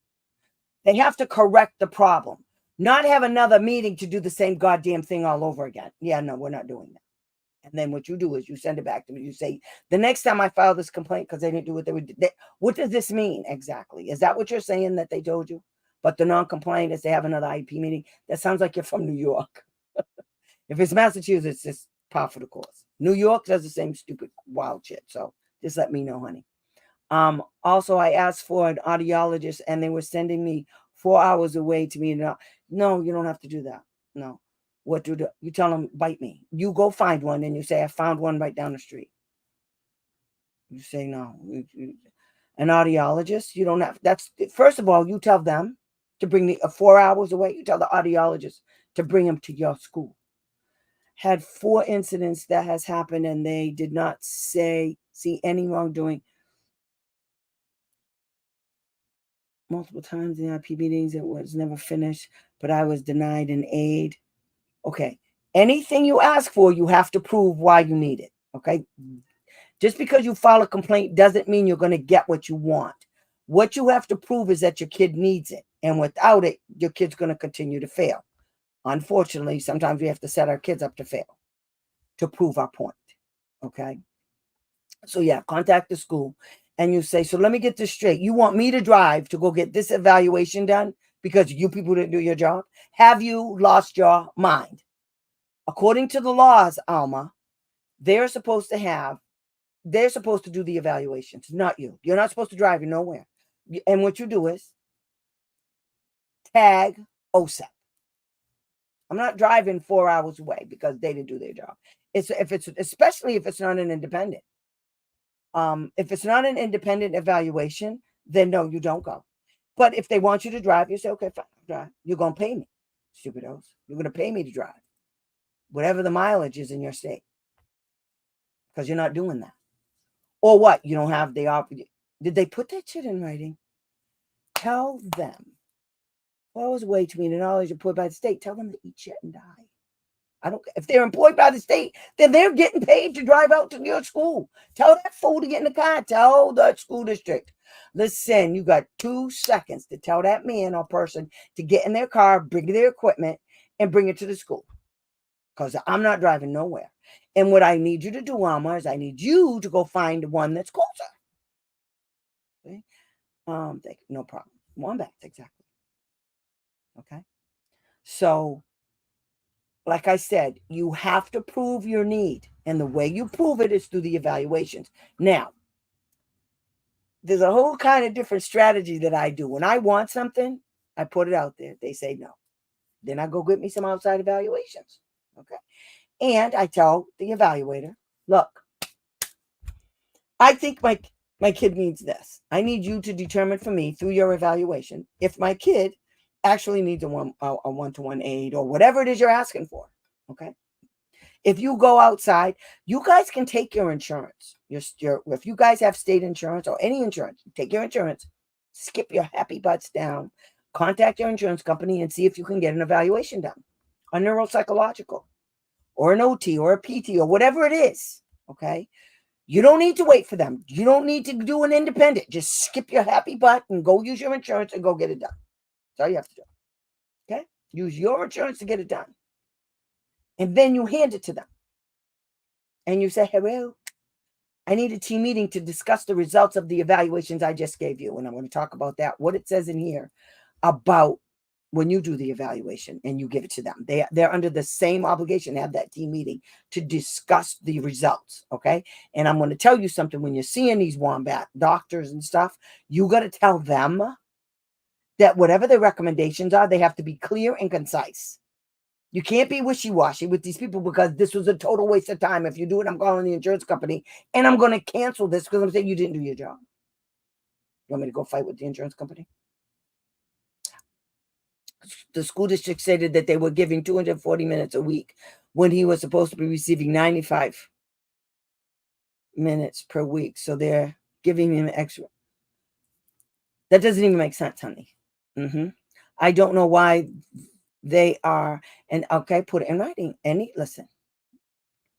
They have to correct the problem, not have another meeting to do the same goddamn thing all over again. Yeah, no, we're not doing that. And then what you do is you send it back to me. You say, the next time I file this complaint because they didn't do what they would do. What does this mean exactly? Is that what you're saying that they told you? But the non-compliant is they have another IP meeting. That sounds like you're from New York. If it's Massachusetts, it's par for the course. New York does the same stupid wild shit. So just let me know, honey. Also, I asked for an audiologist and they were sending me 4 hours away to me. No, you don't have to do that. No. What do you tell them? Bite me. You go find one and you say, I found one right down the street. You say, no. An audiologist, you don't have. That's first of all, you tell them to bring the 4 hours away. You tell the audiologist to bring them to your school. Had 4 incidents that has happened and they did not see any wrongdoing. Multiple times in IP meetings, it was never finished, but I was denied an aid. Okay. Anything you ask for, you have to prove why you need it. Okay. Just because you file a complaint doesn't mean you're going to get what you want. What you have to prove is that your kid needs it. And without it, your kid's going to continue to fail. Unfortunately, sometimes we have to set our kids up to fail to prove our point. Okay. So yeah, contact the school and you say, so let me get this straight. You want me to drive to go get this evaluation done because you people didn't do your job? Have you lost your mind? According to the laws, Alma, they're supposed to do the evaluations, not you. You're not supposed to drive you nowhere. And what you do is tag OSEP. I'm not driving 4 hours away because they didn't do their job. Especially if it's not an independent. If it's not an independent evaluation, then no, you don't go. But if they want you to drive, you say, okay, fine, I'll drive. You're going to pay me, stupidos. You're going to pay me to drive. Whatever the mileage is in your state. Because you're not doing that. Or what? You don't have the opportunity. Did they put that shit in writing? Tell them. Always way to me the knowledge employed by the state. Tell them to eat shit and die. I don't. If they're employed by the state, then they're getting paid to drive out to your school. Tell that fool to get in the car. Tell the school district. Listen, you got 2 seconds to tell that man or person to get in their car, bring their equipment, and bring it to the school. Because I'm not driving nowhere. And what I need you to do, Alma, is I need you to go find one that's closer. Okay? No problem. Wombats, exactly. Okay. So, like I said, you have to prove your need. And the way you prove it is through the evaluations. Now, there's a whole kind of different strategy that I do. When I want something, I put it out there. They say no. Then I go get me some outside evaluations. Okay. And I tell the evaluator, look, I think my kid needs this. I need you to determine for me through your evaluation if my kid actually needs a one-to-one aid or whatever it is you're asking for. Okay. If you go outside, you guys can take your insurance. If you guys have state insurance or any insurance, take your insurance, skip your happy butts down, contact your insurance company and see if you can get an evaluation done, a neuropsychological or an OT or a PT or whatever it is. Okay. You don't need to wait for them. You don't need to do an independent. Just skip your happy butt and go use your insurance and go get it done. That's all you have to do. Okay? Use your insurance to get it done. And then you hand it to them. And you say, hello, I need a team meeting to discuss the results of the evaluations I just gave you. And I'm going to talk about that, what it says in here about when you do the evaluation and you give it to them. They're under the same obligation to have that team meeting to discuss the results, okay? And I'm going to tell you something. When you're seeing these wombat doctors and stuff, you got to tell them that whatever their recommendations are, they have to be clear and concise. You can't be wishy-washy with these people because this was a total waste of time. If you do it, I'm calling the insurance company and I'm going to cancel this because I'm saying you didn't do your job. You want me to go fight with the insurance company? The school district stated that they were giving 240 minutes a week when he was supposed to be receiving 95 minutes per week. So they're giving him extra. That doesn't even make sense, honey. I don't know why they are. And okay, put it in writing. Listen,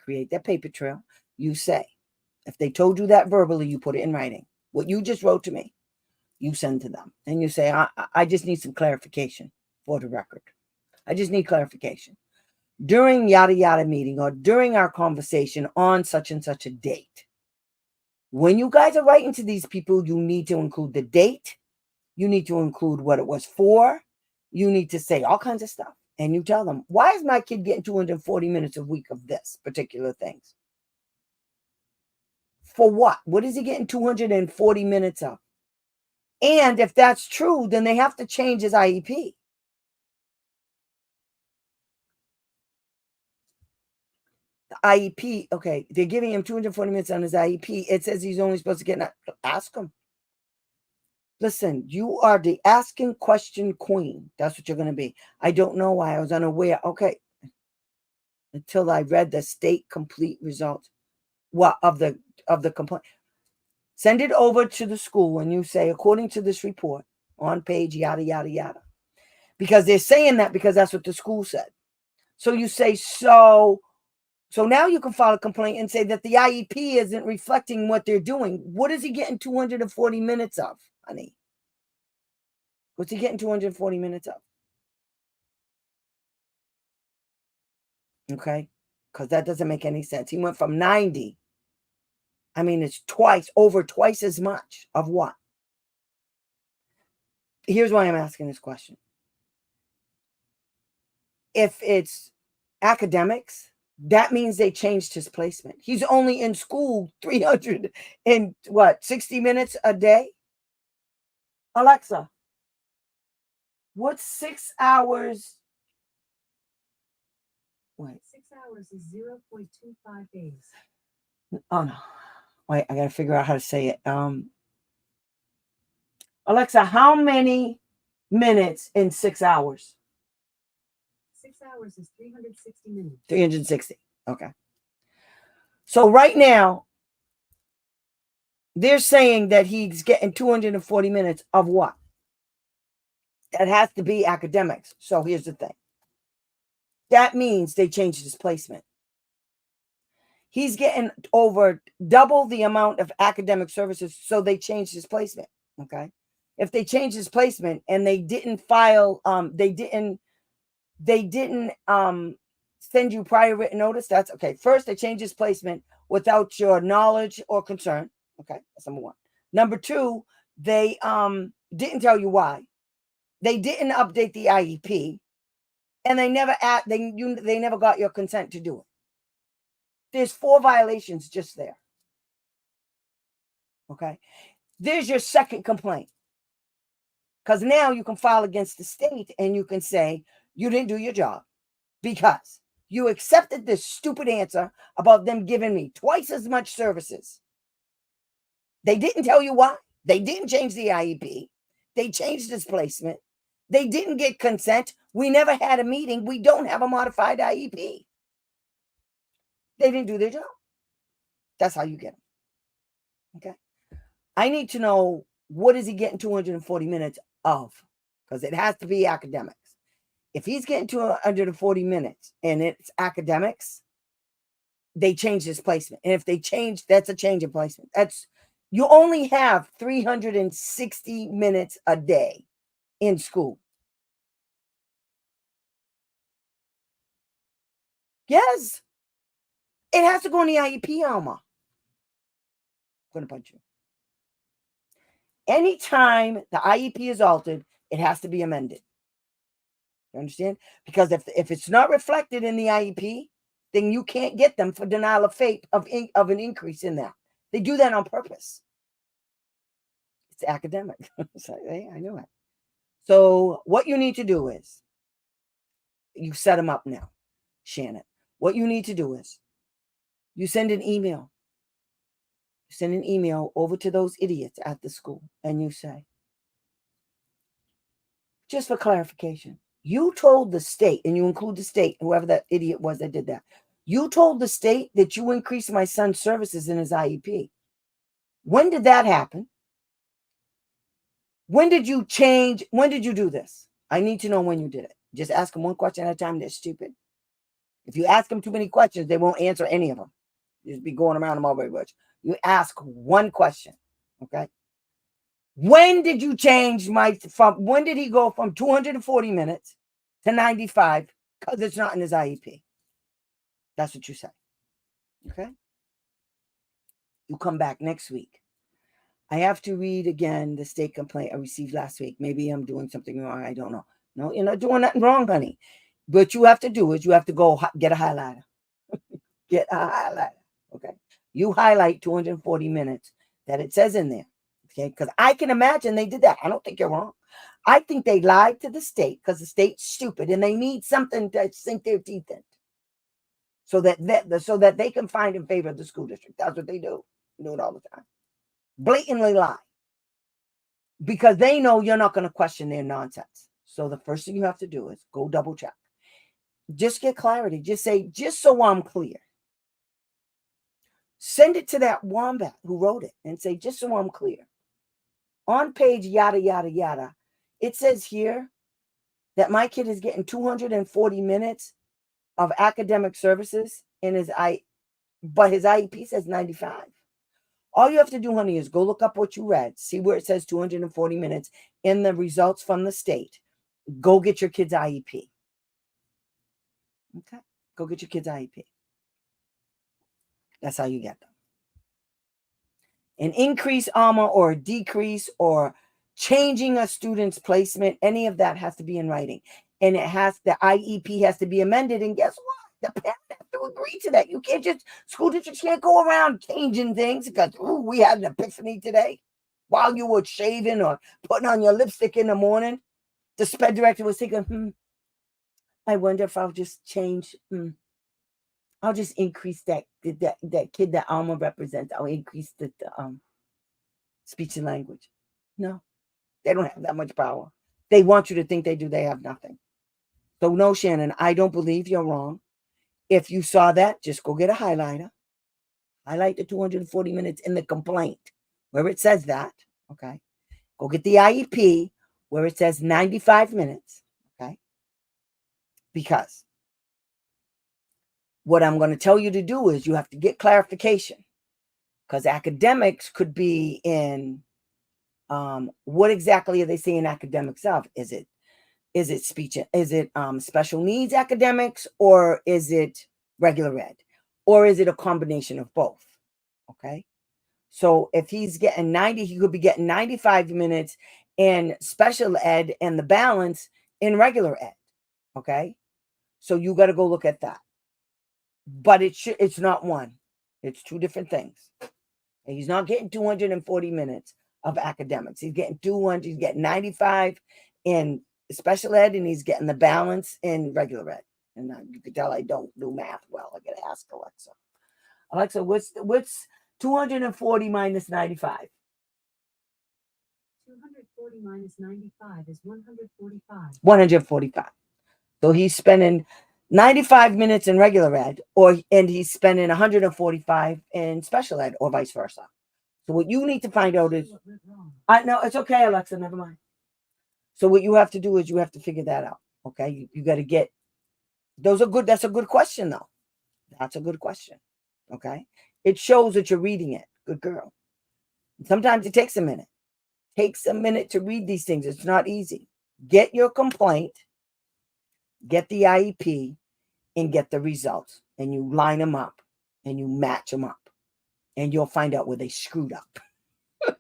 create that paper trail. You say, if they told you that verbally, you put it in writing. What you just wrote to me, you send to them. And you say, I just need some clarification for the record. I just need clarification. During yada yada meeting or during our conversation on such and such a date, when you guys are writing to these people, you need to include the date. You need to include what it was for. You need to say all kinds of stuff. And you tell them, why is my kid getting 240 minutes a week of this particular things? For what? What is he getting 240 minutes of? And if that's true, then they have to change his IEP. The IEP, okay, they're giving him 240 minutes on his IEP. It says he's only supposed to get, ask him. Listen, you are the asking question queen. That's what you're going to be. I don't know why. I was unaware. Okay. Until I read the state complete result of the complaint. Send it over to the school and you say, according to this report on page yada, yada, yada. Because they're saying that because that's what the school said. So you say, so now you can file a complaint and say that the IEP isn't reflecting what they're doing. What is he getting 240 minutes of, honey? What's he getting 240 minutes of? Okay? Because that doesn't make any sense. He went from 90. I mean, it's over twice as much of what? Here's why I'm asking this question. If it's academics, that means they changed his placement. He's only in school 60 minutes a day? Alexa, what's 6 hours? Wait. 6 hours is 0.25 days. Oh, no. Wait, I got to figure out how to say it. Alexa, how many minutes in 6 hours? 6 hours is 360 minutes. 360. Okay. So right now, they're saying that he's getting 240 minutes of what? That has to be academics. So here's the thing. That means they changed his placement. He's getting over double the amount of academic services, so they changed his placement. Okay. If they changed his placement and they didn't file, they didn't send you prior written notice, that's okay. First, they changed his placement without your knowledge or concern. Okay, that's number one. Number two, they didn't tell you why. They didn't update the IEP, and they never got your consent to do it. There's 4 violations just there. Okay. There's your second complaint. Because now you can file against the state and you can say you didn't do your job because you accepted this stupid answer about them giving me twice as much services. They didn't tell you why. They didn't change the IEP. They changed this placement. They didn't get consent. We never had a meeting. We don't have a modified IEP. They didn't do their job. That's how you get them. Okay. I need to know, what is he getting 240 minutes of? Because it has to be academics. If he's getting 240 minutes and it's academics, they change his placement. And if they change, that's a change in placement. You only have 360 minutes a day in school. Yes. It has to go in the IEP, Alma. I'm going to punch you. Anytime the IEP is altered, it has to be amended. You understand? Because if it's not reflected in the IEP, then you can't get them for denial of fate of an increase in that. They do that on purpose. It's academic. So, hey, I know it. So what you need to do is, you set them up now, Shannon. What you need to do is, you send an email. You send an email over to those idiots at the school, and you say, just for clarification, you told the state, and you include the state, whoever that idiot was that did that. You told the state that you increased my son's services in his IEP. When did that happen? When did you change? When did you do this? I need to know when you did it. Just ask them one question at a time. They're stupid. If you ask them too many questions, they won't answer any of them. You just be going around the mulberry bush. You ask one question, okay? When did you change when did he go from 240 minutes to 95? Because it's not in his IEP. That's what you say, okay? You come back next week. I have to read again the state complaint I received last week. Maybe I'm doing something wrong. I don't know. No, you're not doing nothing wrong, honey. What you have to do is you have to go get a highlighter. Get a highlighter, okay? You highlight 240 minutes that it says in there, okay? Because I can imagine they did that. I don't think you're wrong. I think they lied to the state because the state's stupid and they need something to sink their teeth in so that they can find in favor of the school district. That's what they do. They do it all the time. Blatantly lie because they know you're not going to question their nonsense. So the first thing you have to do is go double check. Just get clarity. Just say, just so I'm clear. Send it to that wombat who wrote it and say, just so I'm clear. On page yada, yada, yada, it says here that my kid is getting 240 minutes of academic services in but his IEP says 95. All you have to do, honey, is go look up what you read, see where it says 240 minutes in the results from the state. Go get your kid's IEP. Okay? Go get your kid's IEP. That's how you get them. An increase, Alma, or a decrease, or changing a student's placement, any of that has to be in writing. And the IEP has to be amended. And guess what? The parent has to agree to that. You can't school districts can't go around changing things because, we had an epiphany today while you were shaving or putting on your lipstick in the morning. The sped director was thinking, I wonder if I'll just change, I'll just increase that kid that Alma represents. I'll increase the speech and language. No, they don't have that much power. They want you to think they do. They have nothing. So no, Shannon, I don't believe you're wrong. If you saw that, just go get a highlighter. Highlight the 240 minutes in the complaint where it says that. Okay. Go get the IEP where it says 95 minutes. Okay. Because what I'm going to tell you to do is you have to get clarification because academics could be in what exactly are they saying academics of? Is it speech? Is it special needs academics, or is it regular ed, or is it a combination of both? Okay. So if he's getting 90, he could be getting 95 minutes in special ed and the balance in regular ed. Okay. So you got to go look at that. But it's not one. It's two different things. And he's not getting 240 minutes of academics. He's getting 200. He's getting 95 in special ed, and he's getting the balance in regular ed. And you can tell I don't do math well. I got to ask Alexa. Alexa, what's 240 minus 95? 240 minus 95 is 145. 145. So he's spending 95 minutes in regular ed, and he's spending 145 in special ed, or vice versa. So what you need to find out is, I know it's okay, Alexa, never mind. So what you have to do is you have to figure that out. Okay, you got to get those are good. That's a good question, though. That's a good question. Okay, it shows that you're reading it. Good girl. Sometimes it takes a minute. Takes a minute to read these things. It's not easy. Get your complaint, get the IEP, and get the results, and you line them up and you match them up, and you'll find out where they screwed up. That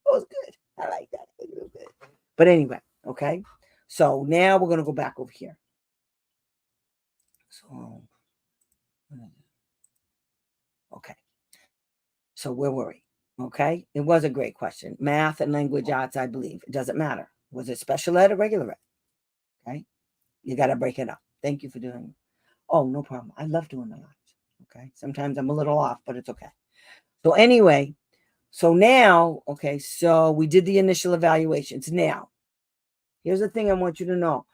was good. I like that. It was good. But anyway, okay. So now we're gonna go back over here. So okay. So where were we? Okay. It was a great question. Math and language arts, I believe. It doesn't matter. Was it special ed or regular ed? Okay. You got to break it up. Thank you for doing it. Oh, no problem. I love doing the lives. Okay. Sometimes I'm a little off, but it's okay. So anyway, so now, okay, so we did the initial evaluations. Now, here's the thing I want you to know.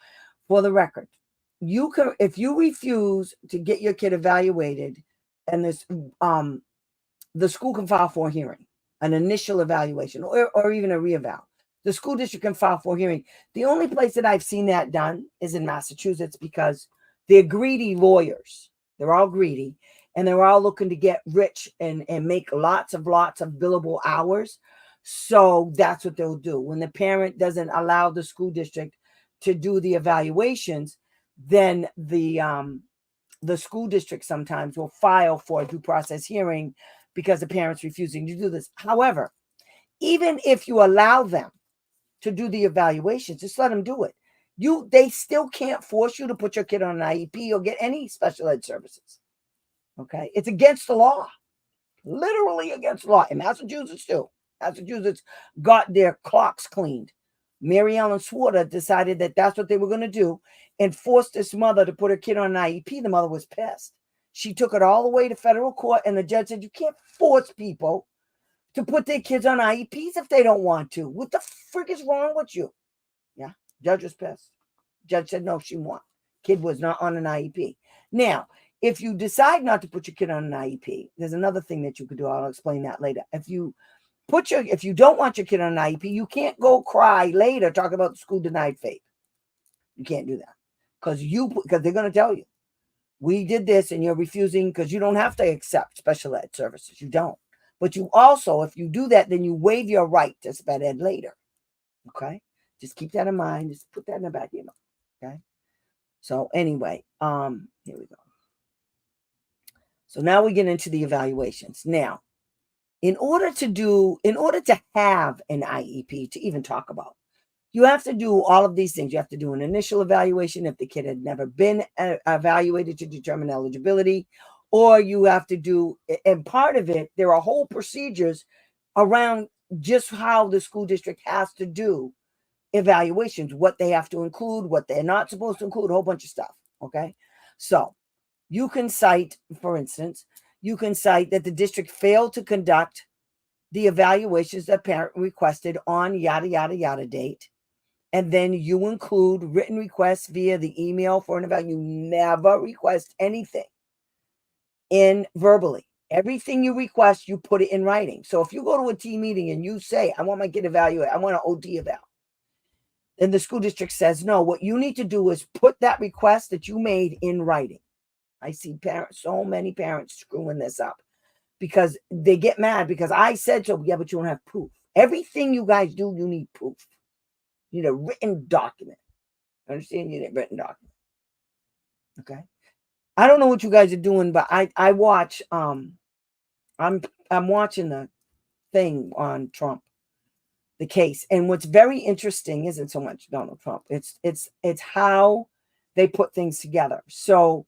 For the record, you can, if you refuse to get your kid evaluated, and this the school can file for a hearing, an initial evaluation, or even a reeval. The school district can file for a hearing. The only place that I've seen that done is in Massachusetts, because They're greedy lawyers. They're all greedy, and they're all looking to get rich and make lots of billable hours. So that's what they'll do. When the parent doesn't allow the school district to do the evaluations, then the school district sometimes will file for a due process hearing because the parent's refusing to do this. However, even if you allow them to do the evaluations, just let them do it. They still can't force you to put your kid on an IEP or get any special ed services. Okay, it's against the law, literally against the law. In Massachusetts too. Massachusetts got their clocks cleaned. Mary Ellen Swarter decided that that's what they were going to do and forced this mother to put her kid on an IEP. The mother was pissed. She took it all the way to federal court, and the judge said, you can't force people to put their kids on IEPs if they don't want to. What the frick is wrong with you? Yeah, judge was pissed. Judge said, no, she won. Kid was not on an IEP. Now, if you decide not to put your kid on an IEP, there's another thing that you could do. I'll explain that later. If you don't want your kid on an IEP, you can't go cry later talking about the school denied FAPE. You can't do that because they're going to tell you, we did this and you're refusing because you don't have to accept special ed services. You don't. But you also, if you do that, then you waive your right to sped ed later. Okay? Just keep that in mind. Just put that in the back of your mind. Okay? So anyway, here we go. So now we get into the evaluations. Now, in order to have an IEP to even talk about, you have to do all of these things. You have to do an initial evaluation if the kid had never been evaluated to determine eligibility, or you have to do, and part of it, there are whole procedures around just how the school district has to do evaluations, what they have to include, what they're not supposed to include, a whole bunch of stuff. Okay. So you can cite, for instance, that the district failed to conduct the evaluations that parent requested on yada, yada, yada date. And then you include written requests via the email for an evaluation. You never request anything in verbally. Everything you request, you put it in writing. So if you go to a team meeting and you say, I want my kid evaluated, I want an OT eval, then the school district says, no, what you need to do is put that request that you made in writing. I see so many parents screwing this up because they get mad because I said so. Yeah, but you don't have proof. Everything you guys do, you need proof. You need a written document. Understand? You need a written document. Okay. I don't know what you guys are doing, but I watch. I'm watching the thing on Trump, the case, and what's very interesting isn't so much Donald Trump. It's how they put things together. So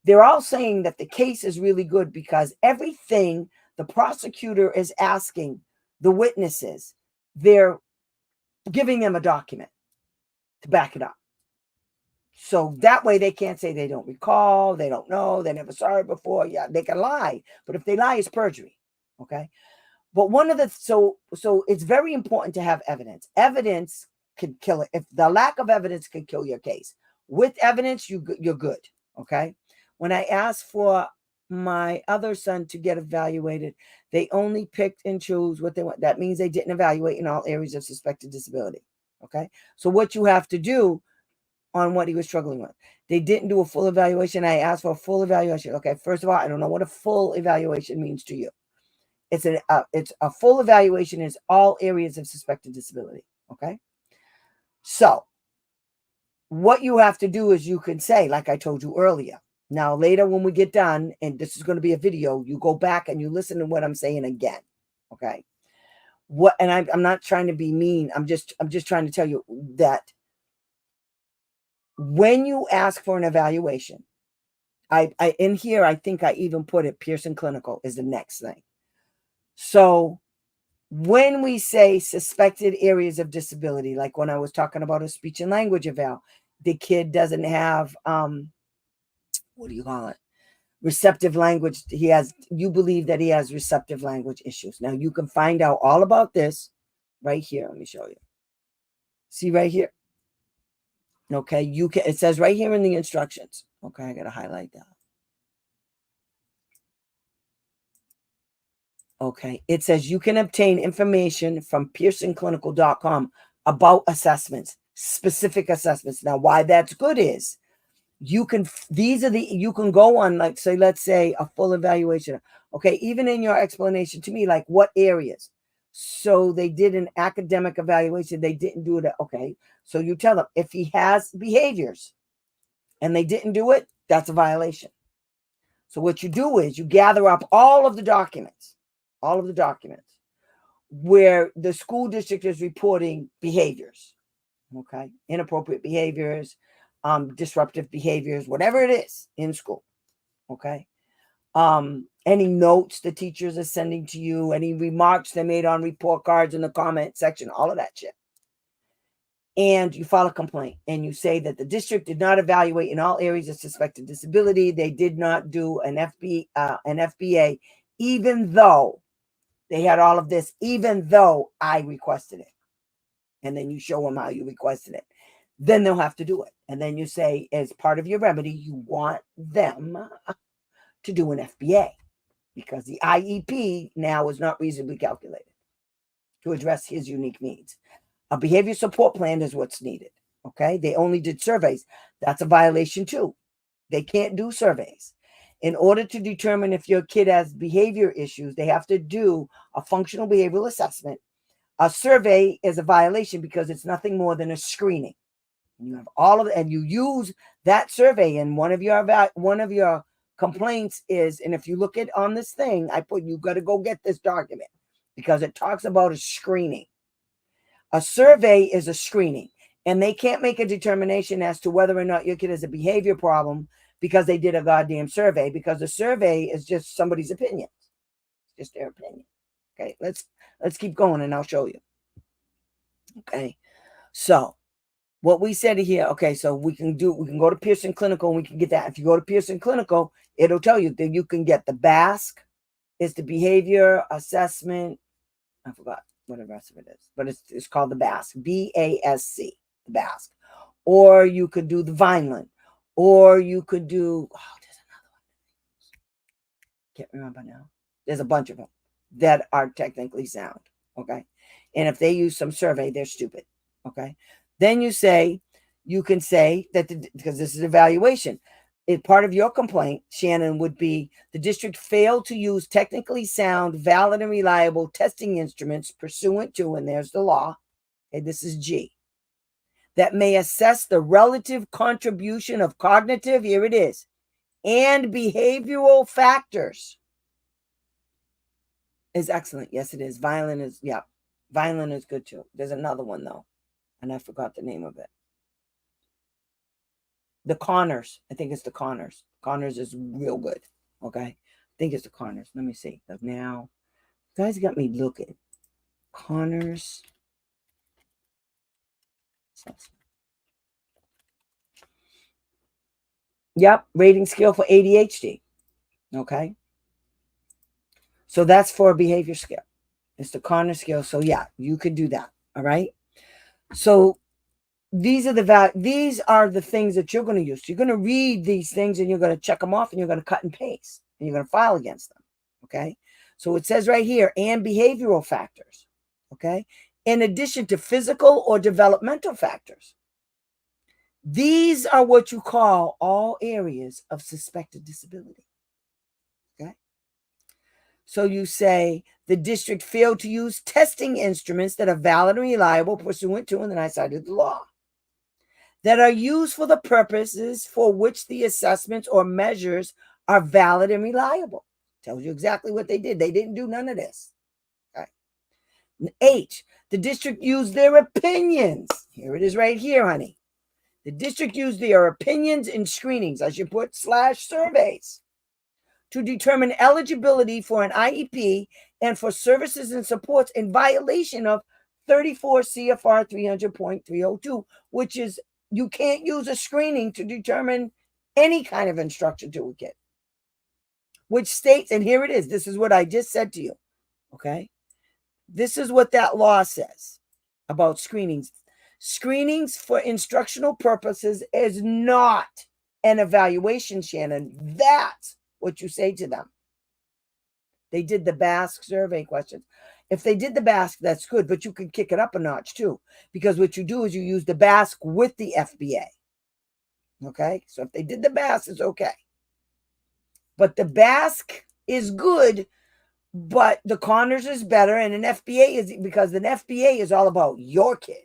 they're all saying that the case is really good because everything the prosecutor is asking the witnesses, they're giving them a document to back it up. So that way they can't say they don't recall, they don't know, they never saw it before. Yeah, they can lie, but if they lie, it's perjury. Okay. But so it's very important to have evidence. Evidence could kill it. If the lack of evidence could kill your case, with evidence, you're good. Okay. When I asked for my other son to get evaluated, they only picked and chose what they want. That means they didn't evaluate in all areas of suspected disability. Okay. So what you have to do on what he was struggling with, they didn't do a full evaluation. I asked for a full evaluation. Okay. First of all, I don't know what a full evaluation means to you. It's a full evaluation is all areas of suspected disability. Okay. So what you have to do is you can say, like I told you earlier, now later when we get done, and this is going to be a video, you go back and you listen to what I'm saying again. Okay. And I'm not trying to be mean. I'm just trying to tell you that when you ask for an evaluation, I in here, I think I even put it, Pearson Clinical is the next thing. So when we say suspected areas of disability, like when I was talking about a speech and language eval, the kid doesn't have, what do you call it? Receptive language. You believe that he has receptive language issues. Now you can find out all about this right here. Let me show you. See right here. Okay. It says right here in the instructions. Okay. I got to highlight that. Okay. It says you can obtain information from PearsonClinical.com about assessments, specific assessments. Now, why that's good is You can, you can go on, like, say, let's say a full evaluation. Okay, even in your explanation to me, like what areas. So they did an academic evaluation. They didn't do it. Okay, so you tell them if he has behaviors and they didn't do it, that's a violation. So what you do is you gather up all of the documents where the school district is reporting behaviors, okay, inappropriate behaviors, disruptive behaviors, whatever it is in school, okay. Any notes the teachers are sending to you, any remarks they made on report cards in the comment section, all of that shit. And you file a complaint and you say that the district did not evaluate in all areas of suspected disability. They did not do an FBA, even though they had all of this, even though I requested it. And then you show them how you requested it. Then they'll have to do it. And then you say, as part of your remedy, you want them to do an FBA because the IEP now is not reasonably calculated to address his unique needs. A behavior support plan is what's needed. Okay. They only did surveys. That's a violation too. They can't do surveys. In order to determine if your kid has behavior issues, they have to do a functional behavioral assessment. A survey is a violation because it's nothing more than a screening. You have all of it, and you use that survey. And one of your complaints is, and if you look at on this thing, I put, you got to go get this document because it talks about a screening. A survey is a screening, and they can't make a determination as to whether or not your kid has a behavior problem because they did a goddamn survey, because the survey is just somebody's opinion. It's just their opinion. Okay, let's keep going and I'll show you. Okay, so what we said here, okay, so we can go to Pearson Clinical and we can get that. If you go to Pearson Clinical, it'll tell you that you can get the BASC, it's the behavior assessment. I forgot what the rest of it is, but it's called the BASC, BASC, the BASC. Or you could do the Vineland, or you could do, there's another one. Can't remember now. There's a bunch of them that are technically sound, okay? And if they use some survey, they're stupid, okay? Then you can say that, because this is evaluation, if part of your complaint, Shannon, would be the district failed to use technically sound, valid, and reliable testing instruments pursuant to, and there's the law, okay, this is G, that may assess the relative contribution of cognitive, here it is, and behavioral factors. Is excellent. Yes, it is. Violin is good too. There's another one though, and I forgot the name of it. The Connors. I think it's the Connors. Connors is real good. Okay. I think it's the Connors. Let me see. Now, you guys got me looking. Connors. Yep. Rating scale for ADHD. Okay. So that's for a behavior scale. It's the Connors scale. So yeah, you could do that. All right. So these are the things that you're going to use. So you're going to read these things and you're going to check them off and you're going to cut and paste and you're going to file against them. Okay. So it says right here, and behavioral factors. Okay. In addition to physical or developmental factors. These are what you call all areas of suspected disability. Okay. So you say the district failed to use testing instruments that are valid and reliable pursuant to, and then I cited the law, that are used for the purposes for which the assessments or measures are valid and reliable. Tells you exactly what they did. They didn't do none of this. Okay. H, the district used their opinions. Here it is right here, honey. The district used their opinions in screenings. I should put /surveys to determine eligibility for an IEP and for services and supports in violation of 34 CFR 300.302, which is you can't use a screening to determine any kind of instruction to a kid, which states, and here it is, this is what I just said to you, okay? This is what that law says about screenings. Screenings for instructional purposes is not an evaluation, Shannon. That's what you say to them. They did the BASC survey questions. If they did the BASC, that's good, but you can kick it up a notch too, because what you do is you use the BASC with the FBA. Okay, so if they did the BAS, it's okay. But the BASC is good, but the Connors is better, and an FBA is because an FBA is all about your kid.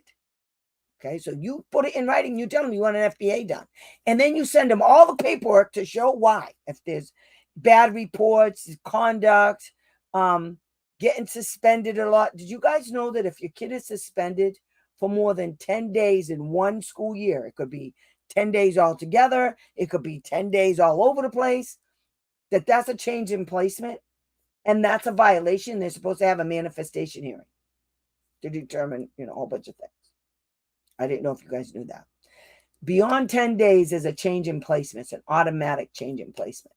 Okay, so you put it in writing, you tell them you want an FBA done, and then you send them all the paperwork to show why. If there's bad reports, conduct, getting suspended a lot. Did you guys know that if your kid is suspended for more than 10 days in one school year, it could be 10 days altogether, it could be 10 days all over the place, that's a change in placement, and that's a violation. They're supposed to have a manifestation hearing to determine, a whole bunch of things. I didn't know if you guys knew that. Beyond 10 days is a change in placement. It's an automatic change in placement.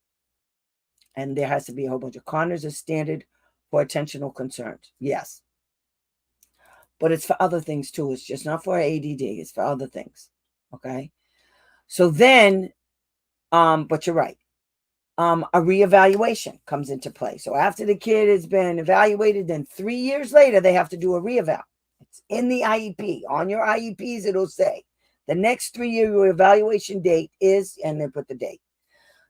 And there has to be a whole bunch of Connors as standard for attentional concerns. Yes. But it's for other things too. It's just not for ADD. It's for other things. Okay. So then, but you're right. A reevaluation comes into play. So after the kid has been evaluated, then 3 years later, they have to do a reeval. It's in the IEP. On your IEPs, it'll say the next 3-year evaluation date is, and then put the date.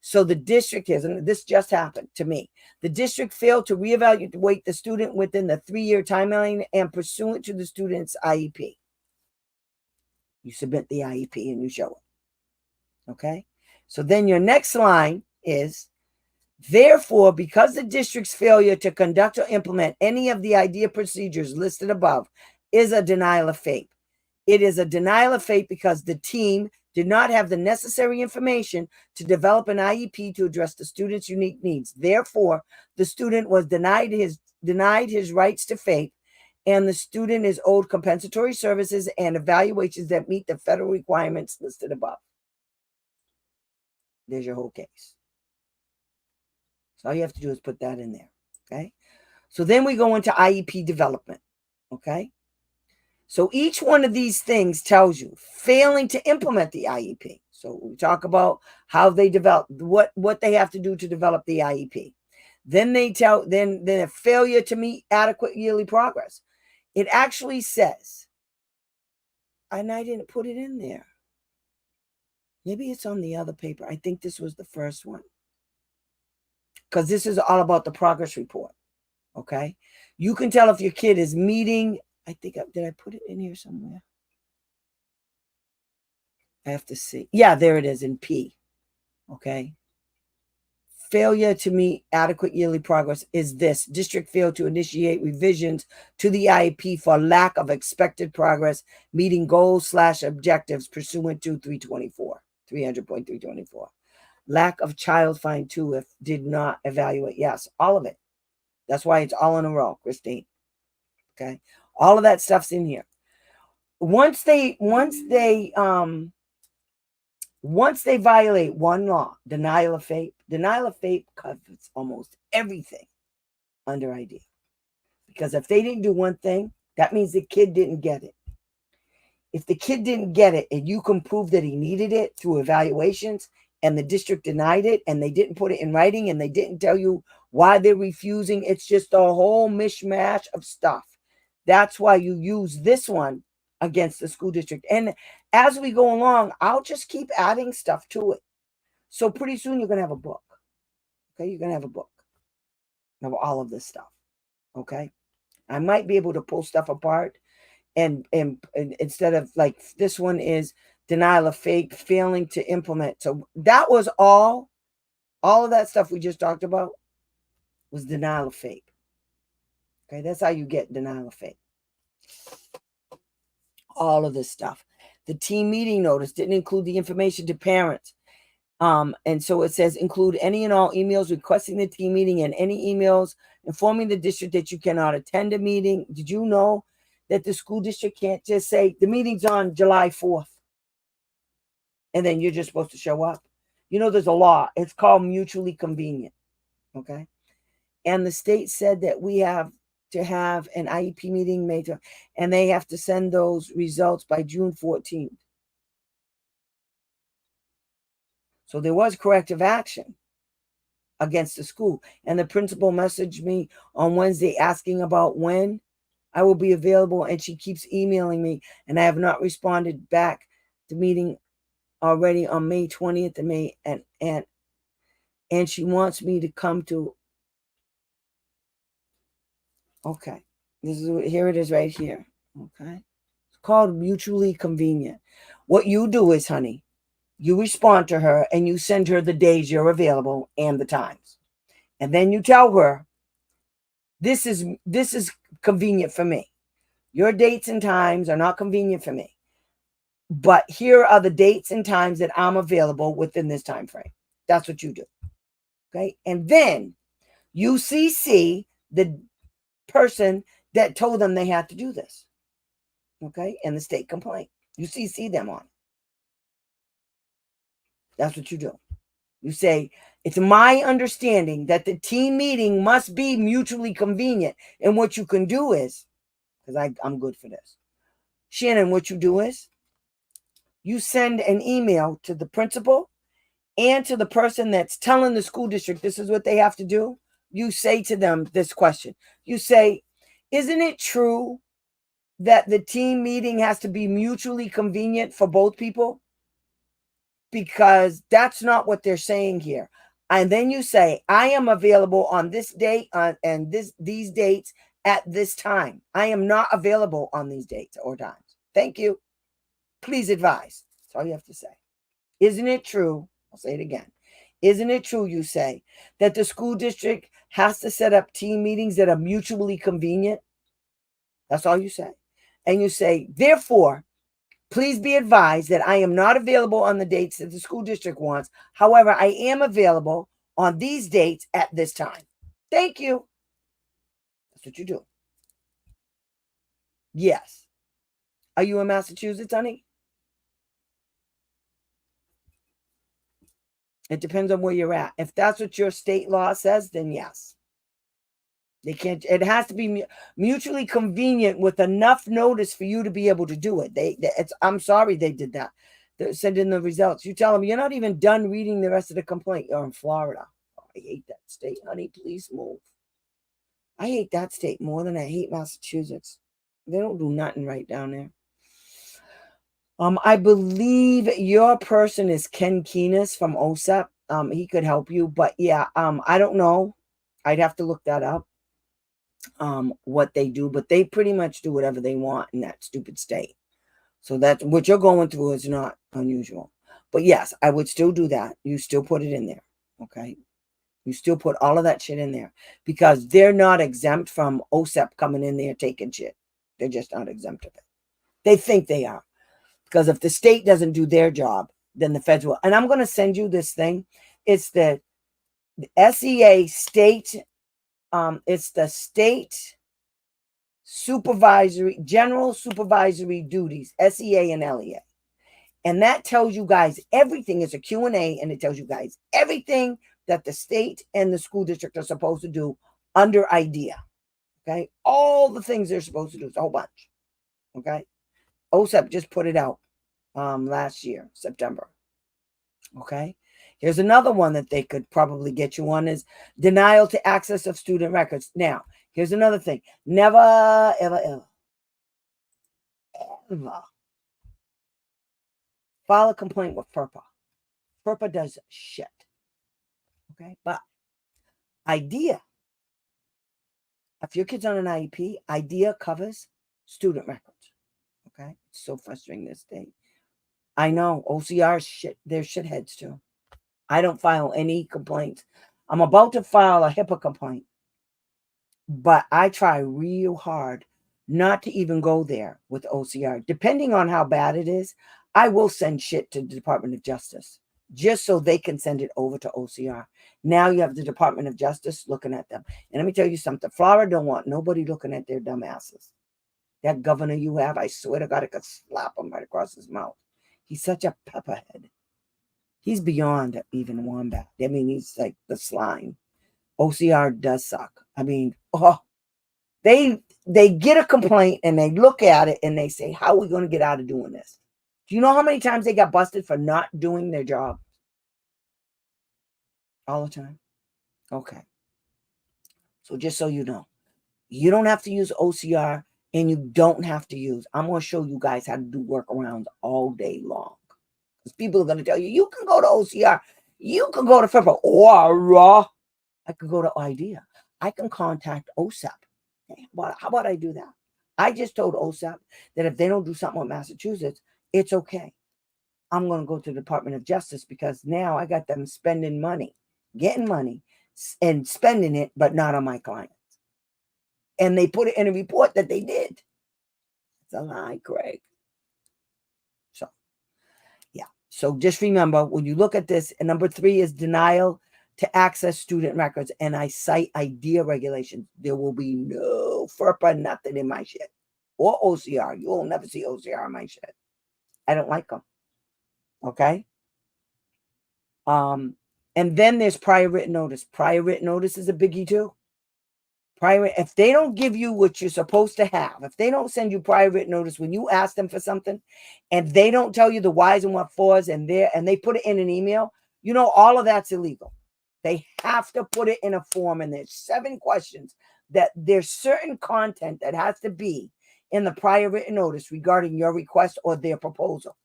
So the district is, and this just happened to me, the district failed to reevaluate the student within the 3-year timeline and pursuant to the student's IEP. You submit the IEP and you show it. Okay? So then your next line is, therefore, because the district's failure to conduct or implement any of the IDEA procedures listed above is a denial of FAPE. It is a denial of FAPE because the team did not have the necessary information to develop an IEP to address the student's unique needs. Therefore, the student was denied his rights to FAPE, and the student is owed compensatory services and evaluations that meet the federal requirements listed above. There's your whole case. So all you have to do is put that in there. Okay. So then we go into IEP development. Okay. So each one of these things tells you failing to implement the IEP. So we talk about how they develop, what they have to do to develop the IEP. Then they tell, then a failure to meet adequate yearly progress. It actually says, and I didn't put it in there. Maybe it's on the other paper. I think this was the first one, because this is all about the progress report. Okay. You can tell if your kid is meeting. I think, did I put it in here somewhere? I have to see. Yeah, there it is in P. Okay. Failure to meet adequate yearly progress is this. District failed to initiate revisions to the IEP for lack of expected progress, meeting goals/objectives pursuant to 300.324. Lack of child find 2 if did not evaluate. Yes, all of it. That's why it's all in a row, Christine. Okay. All of that stuff's in here. Once they violate one law, denial of FAPE covers almost everything under IDEA. Because if they didn't do one thing, that means the kid didn't get it. If the kid didn't get it and you can prove that he needed it through evaluations and the district denied it and they didn't put it in writing and they didn't tell you why they're refusing, it's just a whole mishmash of stuff. That's why you use this one against the school district. And as we go along, I'll just keep adding stuff to it. So pretty soon you're going to have a book. Okay, you're going to have a book of all of this stuff. Okay, I might be able to pull stuff apart and instead of like this one is denial of FAPE, failing to implement. So that was all of that stuff we just talked about was denial of FAPE. Okay, that's how you get denial of FAPE. All of this stuff. The team meeting notice didn't include the information to parents. And so it says include any and all emails requesting the team meeting and any emails informing the district that you cannot attend a meeting. Did you know that the school district can't just say the meeting's on July 4th and then you're just supposed to show up? You know, there's a law. It's called mutually convenient. Okay. And the state said that we have to have an IEP meeting made, and they have to send those results by June 14th. So there was corrective action against the school. And the principal messaged me on Wednesday asking about when I will be available, and she keeps emailing me, and I have not responded back to meeting already on May 20th and May and she wants me to come to. Okay. Here it is right here. Okay. It's called mutually convenient. What you do is, honey, you respond to her and you send her the days you're available and the times. And then you tell her, this is convenient for me. Your dates and times are not convenient for me. But here are the dates and times that I'm available within this time frame. That's what you do. Okay. And then you CC the person that told them they had to do this. Okay. And the state complaint. You CC them on it. That's what you do. You say, it's my understanding that the team meeting must be mutually convenient. And what you can do is, because I'm good for this, Shannon, what you do is you send an email to the principal and to the person that's telling the school district this is what they have to do. You say to them this question. You say, isn't it true that the team meeting has to be mutually convenient for both people? Because that's not what they're saying here. And then you say, I am available on this date and these dates at this time. I am not available on these dates or times. Thank you. Please advise. That's all you have to say. Isn't it true? I'll say it again. Isn't it true, you say, that the school district has to set up team meetings that are mutually convenient? That's all you say. And you say, therefore, please be advised that I am not available on the dates that the school district wants. However, I am available on these dates at this time. Thank you. That's what you do. Yes. Are you in Massachusetts, honey? It depends on where you're at. If that's what your state law says, then yes. They can't. It has to be mutually convenient with enough notice for you to be able to do it. I'm sorry they did that. They send in the results. You tell them you're not even done reading the rest of the complaint. You're in Florida. Oh, I hate that state, honey. Please move. I hate that state more than I hate Massachusetts. They don't do nothing right down there. I believe your person is Ken Keenis from OSEP. He could help you, but yeah, I don't know. I'd have to look that up. What they do, but they pretty much do whatever they want in that stupid state. So that's what you're going through is not unusual. But yes, I would still do that. You still put it in there. Okay. You still put all of that shit in there because they're not exempt from OSEP coming in there taking shit. They're just not exempt of it. They think they are. Because if the state doesn't do their job, then the feds will. And I'm going to send you this thing. It's the SEA state. It's the state general supervisory duties, SEA and LEA. And that tells you guys everything. It's a Q&A, and it tells you guys everything that the state and the school district are supposed to do under IDEA. Okay. All the things they're supposed to do. It's a whole bunch. Okay. OSEP just put it out last year, September. Okay. Here's another one that they could probably get you on is denial to access of student records. Now, here's another thing. Never, ever file a complaint with FERPA. FERPA does shit. Okay. But IDEA, if your kid's on an IEP, IDEA covers student records. Okay. It's so frustrating this day. I know OCR shit. They're shitheads too. I don't file any complaints. I'm about to file a HIPAA complaint, but I try real hard not to even go there with OCR. Depending on how bad it is, I will send shit to the Department of Justice just so they can send it over to OCR. Now you have the Department of Justice looking at them. And let me tell you something. Florida don't want nobody looking at their dumb asses. That governor you have, I swear to God, I could slap him right across his mouth. He's such a pepperhead. He's beyond even wombat. I mean, he's like the slime. OCR does suck. I mean, they get a complaint and they look at it and they say, how are we going to get out of doing this? Do you know how many times they got busted for not doing their job? All the time. Okay. So just so you know, you don't have to use OCR and you don't have to use. I'm going to show you guys how to do workarounds all day long. Because people are going to tell you, you can go to OCR, you can go to FERPA, or I could go to IDEA. I can contact OSEP. Okay, how about I do that? I just told OSEP that if they don't do something with Massachusetts, it's okay. I'm going to go to the Department of Justice because now I got them spending money, getting money, and spending it, but not on my clients. And they put it in a report that they did. It's a lie, Craig. So, yeah. So just remember, when you look at this, and number 3 is denial to access student records. And I cite IDEA regulations. There will be no FERPA, nothing in my shit. Or OCR. You will never see OCR in my shit. I don't like them. Okay? And then there's prior written notice. Prior written notice is a biggie too. If they don't give you what you're supposed to have, if they don't send you prior written notice when you ask them for something, and they don't tell you the whys and what fors, and they put it in an email, all of that's illegal. They have to put it in a form, and there's 7 questions that there's certain content that has to be in the prior written notice regarding your request or their proposal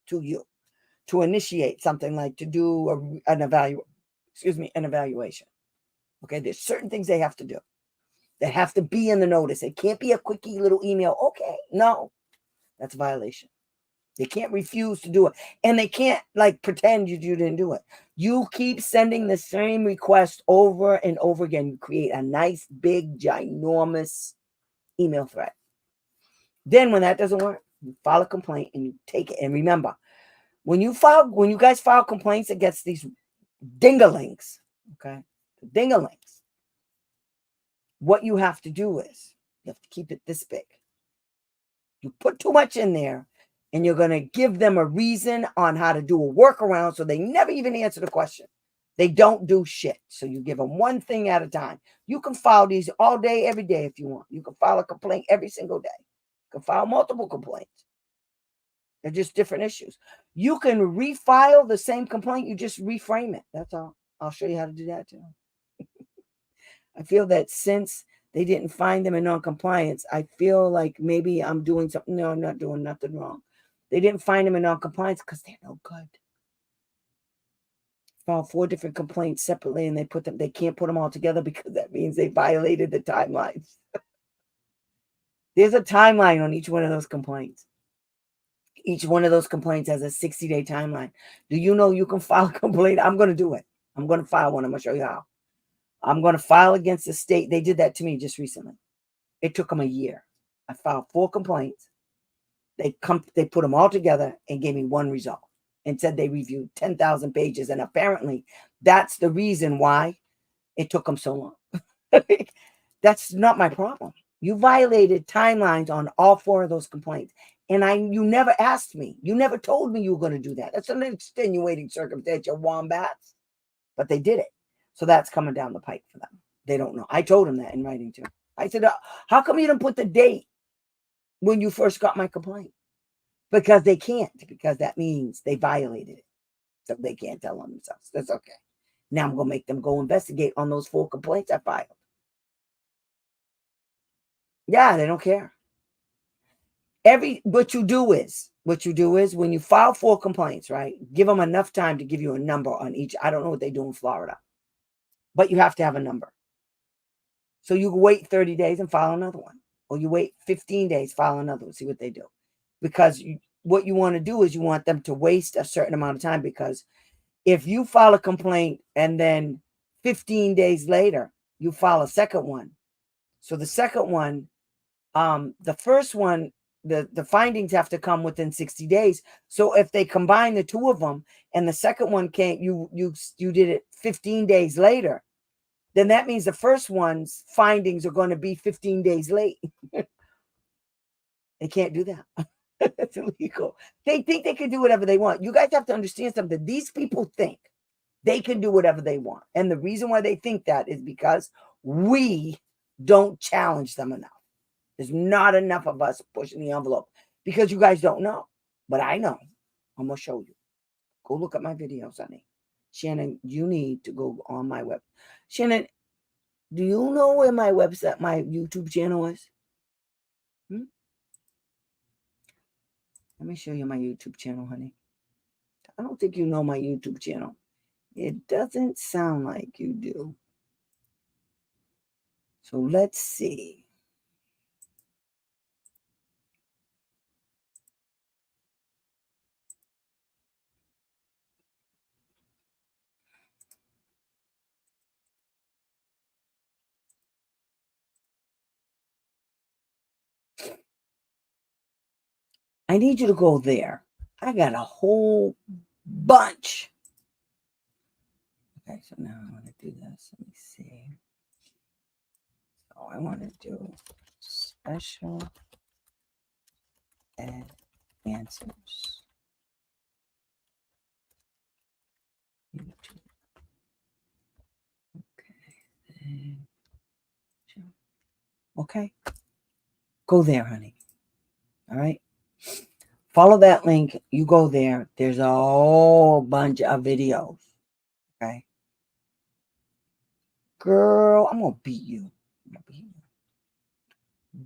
to you to initiate something like to do an evaluation. Okay, there's certain things they have to do that have to be in the notice. It can't be a quickie little email. Okay, no, that's a violation. They can't refuse to do it. And they can't pretend you didn't do it. You keep sending the same request over and over again. You create a nice, big, ginormous email thread. Then when that doesn't work, you file a complaint and you take it. And remember, when you guys file complaints against these dingalings, okay, the dingalings, what you have to do is you have to keep it this big. You put too much in there, and you're going to give them a reason on how to do a workaround so they never even answer the question. They don't do shit. So you give them one thing at a time. You can file these all day, every day if you want. You can file a complaint every single day. You can file multiple complaints. They're just different issues. You can refile the same complaint. You just reframe it. That's all. I'll show you how to do that too. I feel that since they didn't find them in non-compliance, I feel like maybe I'm doing something. No, I'm not doing nothing wrong. They didn't find them in non-compliance because they're no good. Filed 4 different complaints separately, and they can't put them all together because that means they violated the timelines. There's a timeline on each one of those complaints. Each one of those complaints has a 60-day timeline. Do you know you can file a complaint? I'm going to do it. I'm going to file one. I'm going to show you how. I'm going to file against the state. They did that to me just recently. It took them a year. I filed 4 complaints. They put them all together and gave me one result and said they reviewed 10,000 pages. And apparently that's the reason why it took them so long. That's not my problem. You violated timelines on all 4 of those complaints. And you never asked me. You never told me you were going to do that. That's an extenuating circumstance, you wombats. But they did it. So that's coming down the pike for them. They don't know. I told them that in writing too. I said, how come you didn't put the date when you first got my complaint? Because they can't, because that means they violated it. So they can't tell on themselves. That's okay. Now I'm going to make them go investigate on those 4 complaints I filed. Yeah, they don't care. What you do is when you file 4 complaints, right? Give them enough time to give you a number on each. I don't know what they do in Florida, but you have to have a number. So you wait 30 days and file another one, or you wait 15 days, file another one, see what they do. Because what you want to do is you want them to waste a certain amount of time, because if you file a complaint and then 15 days later, you file a second one. So the second one, the first one, the findings have to come within 60 days. So if they combine the 2 of them and the second one you did it 15 days later, then that means the first one's findings are going to be 15 days late. They can't do that. It's illegal. They think they can do whatever they want. You guys have to understand something. These people think they can do whatever they want. And the reason why they think that is because we don't challenge them enough. There's not enough of us pushing the envelope because you guys don't know. But I know. I'm going to show you. Go look at my videos, honey. Shannon, you need to go on my web. Shannon, do you know where my website, my YouTube channel is? Let me show you my YouTube channel, honey. I don't think you know my YouTube channel. It doesn't sound like you do. So let's see. I need you to go there. I got a whole bunch. Okay, so now I want to do this. Let me see. So I want to do special ed answers. YouTube. Okay. Okay. Go there, honey. All right. Follow that link. You go there. There's a whole bunch of videos. Okay. Girl, I'm going to beat you.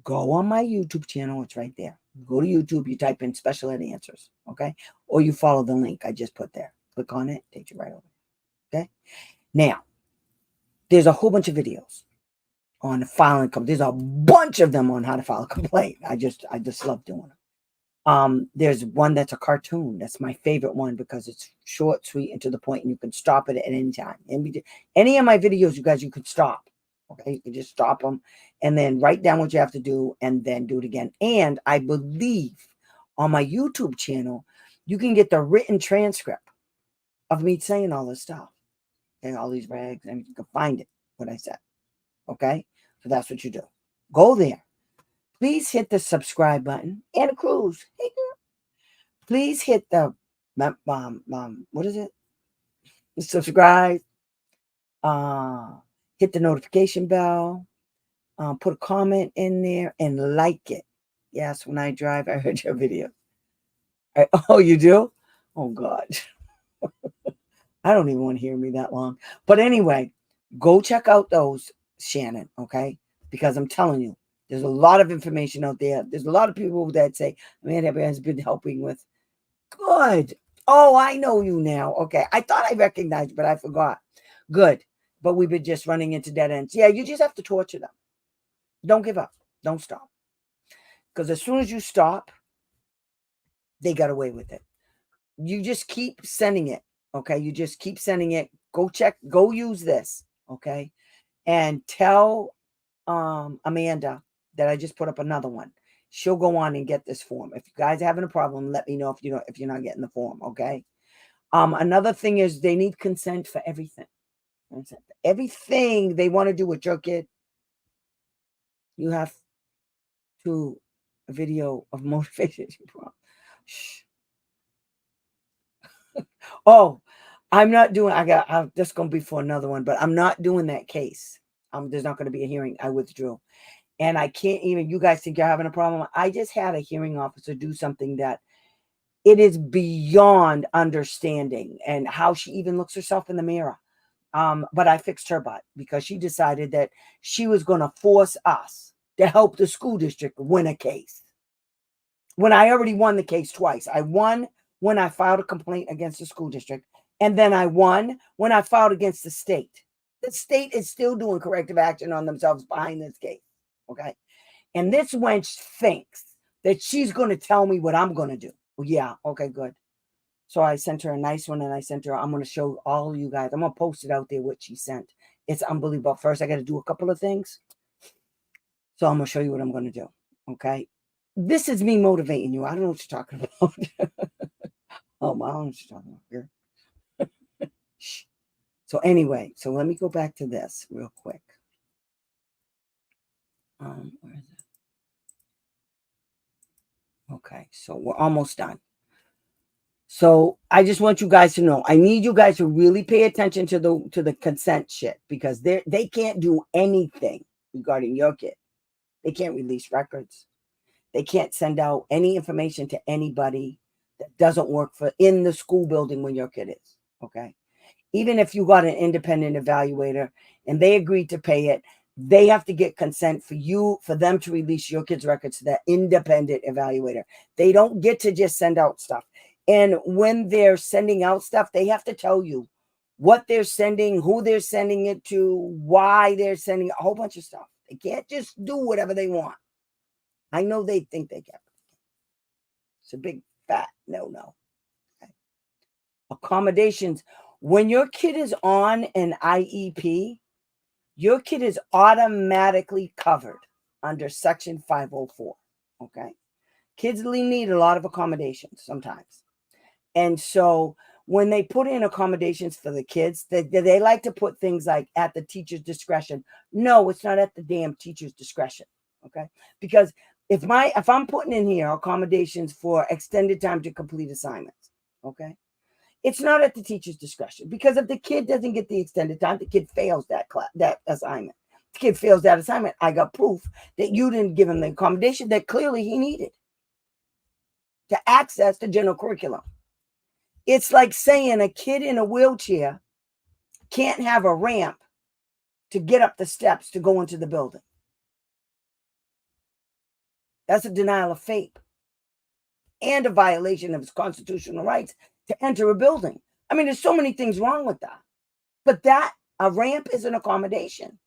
Go on my YouTube channel. It's right there. Go to YouTube. You type in special ed answers. Okay. Or you follow the link I just put there. Click on it. Takes you right over. Okay. Now, there's a whole bunch of videos on filing. There's a bunch of them on how to file a complaint. I just love doing them. There's one that's a cartoon. That's my favorite one because it's short, sweet, and to the point, and you can stop it at any time. Any of my videos, you guys, you could stop. Okay, you can just stop them and then write down what you have to do and then do it again. And I believe on my YouTube channel, you can get the written transcript of me saying all this stuff. Okay, all these rags, and you can find it, what I said. Okay, so that's what you do. Go there. Please hit the subscribe button. Anna Cruz, hey girl. Please hit the what is it? Subscribe. Hit the notification bell. Put a comment in there and like it. Yes, when I drive, I heard your video. Oh, you do? Oh God. I don't even want to hear me that long. But anyway, go check out those, Shannon, okay? Because I'm telling you, there's a lot of information out there. There's a lot of people that say, Amanda has been helping with. Good. Oh, I know you now. Okay. I thought I recognized you, but I forgot. Good. But we've been just running into dead ends. Yeah, you just have to torture them. Don't give up. Don't stop. Because as soon as you stop, they got away with it. You just keep sending it. Okay. You just keep sending it. Go check. Go use this. Okay. And tell Amanda that I just put up another one. She'll go on and get this form. If you guys are having a problem, let me know if you're not getting the form, okay? Another thing is they need consent for everything. Everything they want to do with your kid, you have to a video of motivation. Shh. Oh, I'm not doing. I'm just gonna be for another one, but I'm not doing that case. There's not going to be a hearing. I withdrew. And I can't even, you guys think you're having a problem. I just had a hearing officer do something that it is beyond understanding and how she even looks herself in the mirror. But I fixed her butt because she decided that she was going to force us to help the school district win a case. When I already won the case twice. I won when I filed a complaint against the school district. And then I won when I filed against the state. The state is still doing corrective action on themselves behind this case. Okay. And this wench thinks that she's going to tell me what I'm going to do. Well, yeah. Okay, good. So I sent her a nice one and I sent her, I'm going to show all you guys. I'm going to post it out there what she sent. It's unbelievable. First, I got to do a couple of things. So I'm going to show you what I'm going to do. Okay. This is me motivating you. I don't know what you're talking about. Oh, I don't know what you're talking about here. So anyway, so let me go back to this real quick. Where is it? Okay, so we're almost done. So I just want you guys to know, I need you guys to really pay attention to the consent shit because they can't do anything regarding your kid. They can't release records. They can't send out any information to anybody that doesn't work in the school building when your kid is. Okay. Even if you got an independent evaluator and they agreed to pay it, they have to get consent for them to release your kid's records to that independent evaluator. They don't get to just send out stuff. And when they're sending out stuff, they have to tell you what they're sending, who they're sending it to, why they're sending a whole bunch of stuff. They can't just do whatever they want. I know they think they can. It's a big fat no. Okay. Accommodations. When your kid is on an IEP, your kid is automatically covered under Section 504. Okay. Kids need a lot of accommodations sometimes. And so when they put in accommodations for the kids, they like to put things like at the teacher's discretion. No, it's not at the damn teacher's discretion. Okay. Because if I'm putting in here accommodations for extended time to complete assignments, okay, it's not at the teacher's discretion, because if the kid doesn't get the extended time, the kid fails that assignment. The kid fails that assignment. I got proof that you didn't give him the accommodation that clearly he needed to access the general curriculum. It's like saying a kid in a wheelchair can't have a ramp to get up the steps to go into the building. That's a denial of FAPE and a violation of his constitutional rights to enter a building. I mean, there's so many things wrong with that. But a ramp is an accommodation.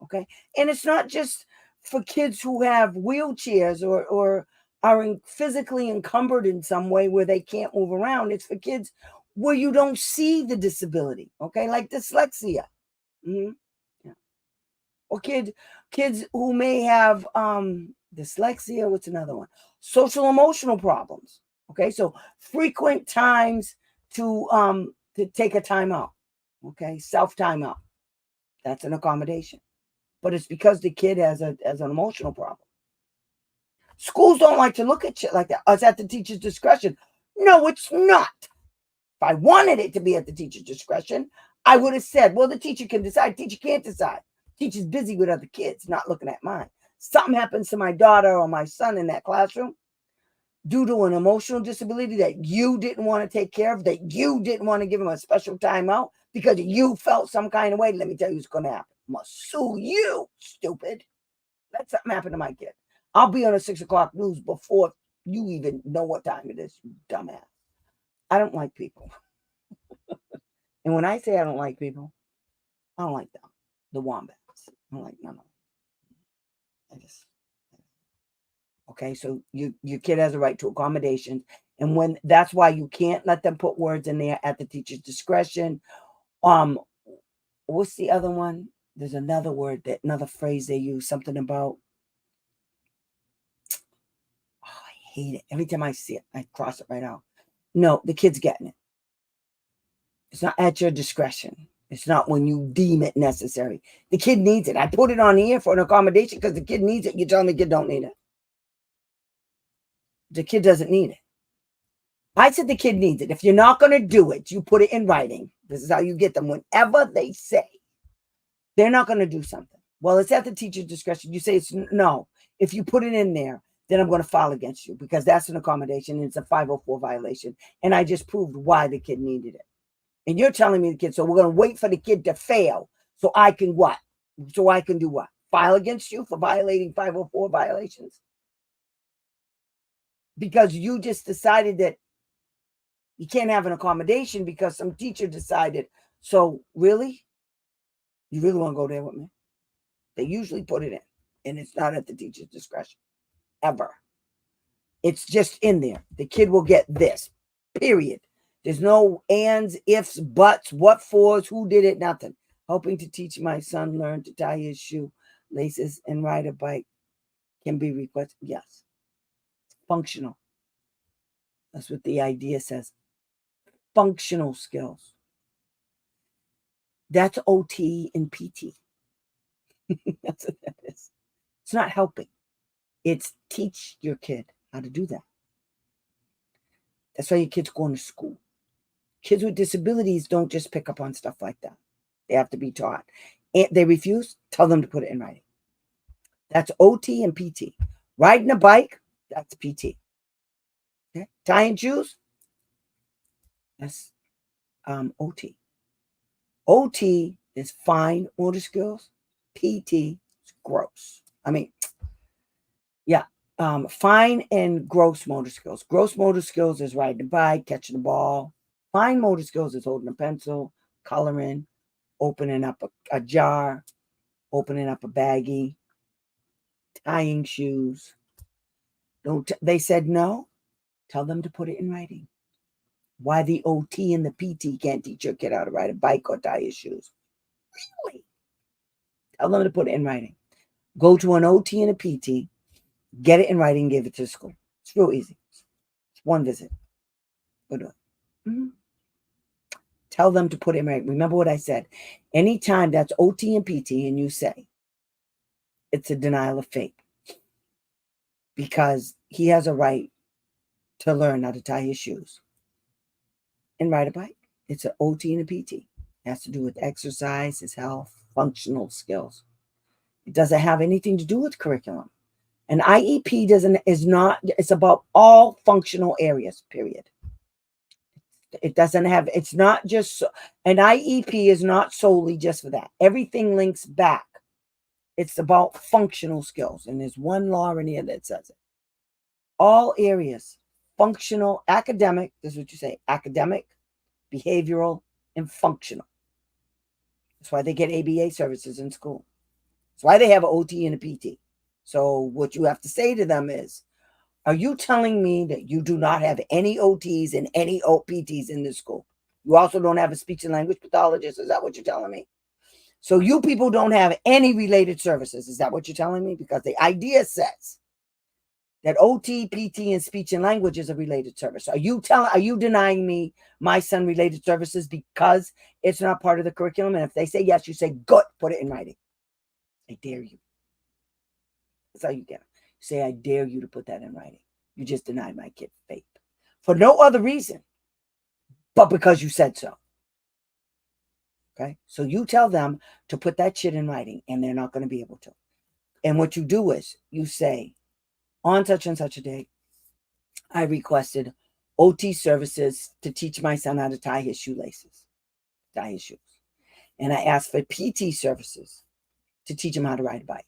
Okay. And it's not just for kids who have wheelchairs or are physically encumbered in some way where they can't move around. It's for kids where you don't see the disability. Okay. Like dyslexia. Mm-hmm. Yeah. Or kids who may have dyslexia. What's another one? Social emotional problems. Okay. So frequent times to take a time out. Okay. Self time out. That's an accommodation. But it's because the kid has an emotional problem. Schools don't like to look at shit like that. It's at the teacher's discretion. No, it's not. If I wanted it to be at the teacher's discretion, I would have said, well, the teacher can decide. Teacher can't decide. Teacher's busy with other kids, not looking at mine. Something happens to my daughter or my son in that classroom due to an emotional disability that you didn't want to take care of, that you didn't want to give him a special timeout because you felt some kind of way. Let me tell you what's going to happen. I'm going to sue you, stupid. Let something happen to my kid. I'll be on the 6 o'clock news before you even know what time it is, you dumbass. I don't like people. And when I say I don't like people, I don't like them. The wombats. I don't like none of them. Okay, so your kid has a right to accommodations. And that's why you can't let them put words in there at the teacher's discretion. What's the other one? There's another phrase they use, something about. Oh, I hate it. Every time I see it, I cross it right out. No, the kid's getting it. It's not at your discretion. It's not when you deem it necessary. The kid needs it. I put it on here for an accommodation because the kid needs it. You tell me the kid don't need it. The kid doesn't need it. I said the kid needs it. If you're not going to do it, you put it in writing. This is how you get them. Whenever they say they're not going to do something, well, it's at the teacher's discretion. You say it's no. If you put it in there, then I'm going to file against you because that's an accommodation and it's a 504 violation. And I just proved why the kid needed it. And you're telling me the kid, so we're going to wait for the kid to fail so I can what? So I can do what? File against you for violating 504 violations? Because you just decided that you can't have an accommodation because some teacher decided. So really? You really want to go there with me? They usually put it in, and it's not at the teacher's discretion, ever. It's just in there. The kid will get this, period. There's no ands, ifs, buts, what fors, who did it, nothing. Hoping to teach my son learn to tie his shoe laces and ride a bike can be requested. Yes. Functional. That's what the idea says. Functional skills. That's OT and PT. That's what that is. It's not helping. It's teach your kid how to do that. That's why your kids going to school. Kids with disabilities don't just pick up on stuff like that. They have to be taught. And they refuse, tell them to put it in writing. That's OT and PT. Riding a bike, that's PT. Okay? Tying shoes, that's OT. OT is fine motor skills. PT is gross. I mean, yeah. Fine and gross motor skills. Gross motor skills is riding a bike, catching the ball. Fine motor skills is holding a pencil, coloring, opening up a jar, opening up a baggie, tying shoes. They said no. Tell them to put it in writing. Why the OT and the PT can't teach your kid how to ride a bike or tie his shoes? Really? Tell them to put it in writing. Go to an OT and a PT, get it in writing, give it to the school. It's real easy. It's one visit. Go do it. Mm-hmm. Tell them to put it in writing. Remember what I said. Anytime that's OT and PT and you say it's a denial of faith because he has a right to learn how to tie his shoes and ride a bike. It's an OT and a PT. It has to do with exercise, his health, functional skills. It doesn't have anything to do with curriculum. An IEP it's about all functional areas, period. It doesn't have, it's not just, an IEP is not solely just for that. Everything links back. It's about functional skills. And there's one law in here that says it. All areas, functional, academic, this is what you say, academic, behavioral, and functional. That's why they get ABA services in school. That's why they have an OT and a PT. So what you have to say to them is, are you telling me that you do not have any OTs and any OPTs in this school? You also don't have a speech and language pathologist? Is that what you're telling me? So you people don't have any related services? Is that what you're telling me? Because the idea says that OT, PT, and speech and language is a related service. Are you denying me my son related services because it's not part of the curriculum? And if they say yes, you say, good, put it in writing. I dare you. That's how you get it. Say, I dare you to put that in writing. You just denied my kid faith for no other reason but because you said so. Okay? So you tell them to put that shit in writing and they're not going to be able to. And what you do is you say, on such and such a date, I requested OT services to teach my son how to tie his shoelaces, tie his shoes. And I asked for PT services to teach him how to ride a bike.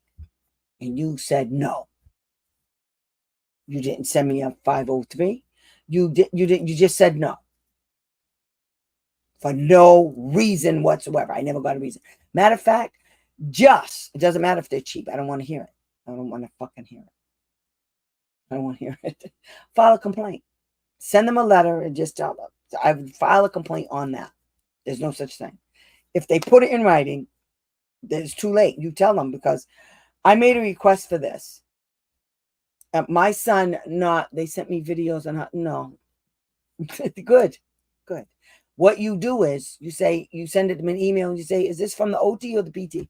And you said no. You didn't send me a 503. You just said no. For no reason whatsoever. I never got a reason. Matter of fact, it doesn't matter if they're cheap. I don't want to hear it. I don't want to fucking hear it. I don't want to hear it. File a complaint. Send them a letter and just tell them. I would file a complaint on that. There's no such thing. If they put it in writing, then it's too late. You tell them, because I made a request for this. My son, they sent me videos on how, no. Good. What you do is you send it to them an email and you say, is this from the OT or the PT?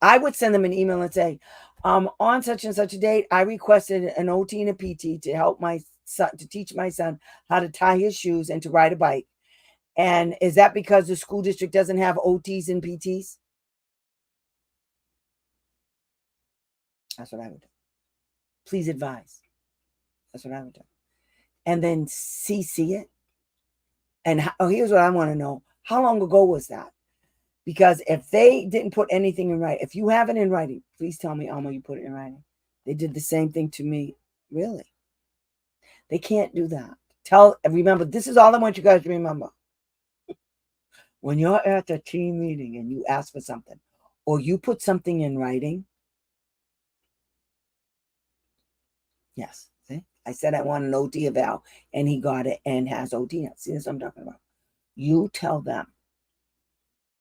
I would send them an email and say, on such and such a date, I requested an OT and a PT to help my son, to teach my son how to tie his shoes and to ride a bike. And is that because the school district doesn't have OTs and PTs? That's what I would do. Please advise. That's what I would do. And then CC it. And here's what I want to know. How long ago was that? Because if they didn't put anything in writing, if you have it in writing, please tell me, Alma, you put it in writing. They did the same thing to me. Really? They can't do that. Remember, this is all I want you guys to remember. When you're at the team meeting and you ask for something, or you put something in writing, yes. See? I said I want an OT eval, and he got it and has OT. See, that's what I'm talking about. You tell them,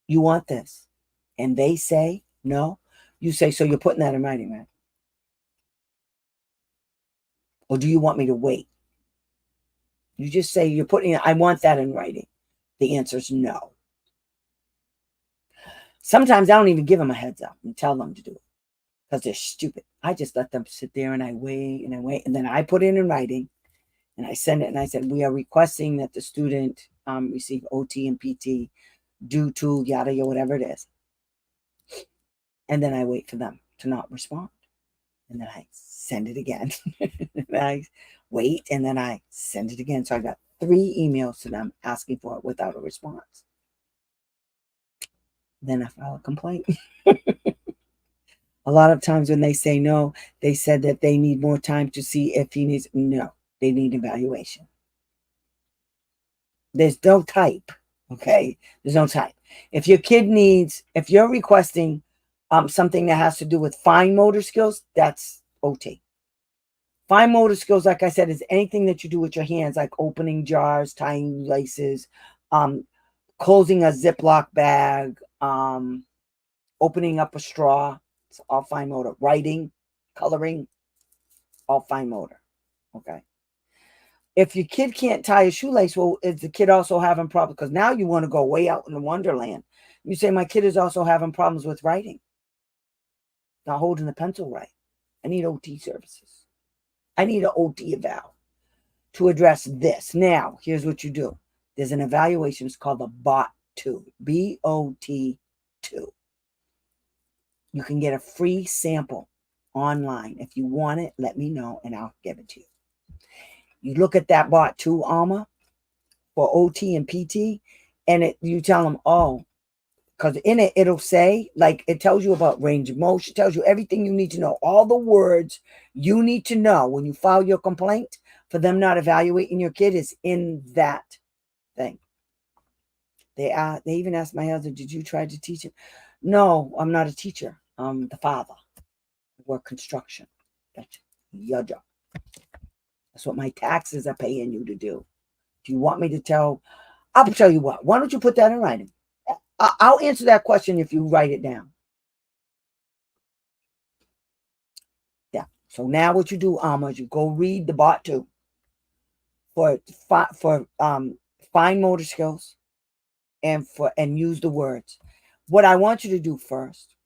you want this, and they say no. You say, so you're putting that in writing, right? Or do you want me to wait? You just say you're putting, I want that in writing. The answer is no. Sometimes I don't even give them a heads up and tell them to do it because they're stupid. I just let them sit there and I wait and I wait. And then I put it in writing and I send it. And I said, we are requesting that the student receive OT and PT due to yada, yada, whatever it is. And then I wait for them to not respond. And then I send it again. And I wait and then I send it again. So I got 3 emails to them asking for it without a response. Then I file a complaint. A lot of times when they say no, they said that they need more time to see if he needs. No, they need evaluation. There's no type. Okay, there's no type. If your kid needs, if you're requesting something that has to do with fine motor skills, that's OT. Fine motor skills, like I said, is anything that you do with your hands, like opening jars, tying laces, um, closing a Ziploc bag, opening up a straw. It's all fine motor. Writing, coloring, all fine motor. Okay. If your kid can't tie a shoelace, well, is the kid also having problems? Because now you want to go way out in the wonderland. You say, my kid is also having problems with writing, not holding the pencil right. I need OT services. I need an OT eval to address this. Now, here's what you do. There's an evaluation. It's called the BOT2, BOT2. You can get a free sample online. If you want it, let me know and I'll give it to you. You look at that BOT2, Alma, for OT and PT, and you tell them, oh, because in it, it'll say, like, it tells you about range of motion, tells you everything you need to know, all the words you need to know when you file your complaint for them not evaluating your kid is in that thing. They even asked my husband, did you try to teach him? No, I'm not a teacher. I'm the father. I work construction. That's your job. That's what my taxes are paying you to do. Do you want me to tell? I'll tell you what. Why don't you put that in writing? I'll answer that question if you write it down. Yeah. So now what you do, Alma, is you go read the BOT2 for fine motor skills and use the words. What I want you to do first,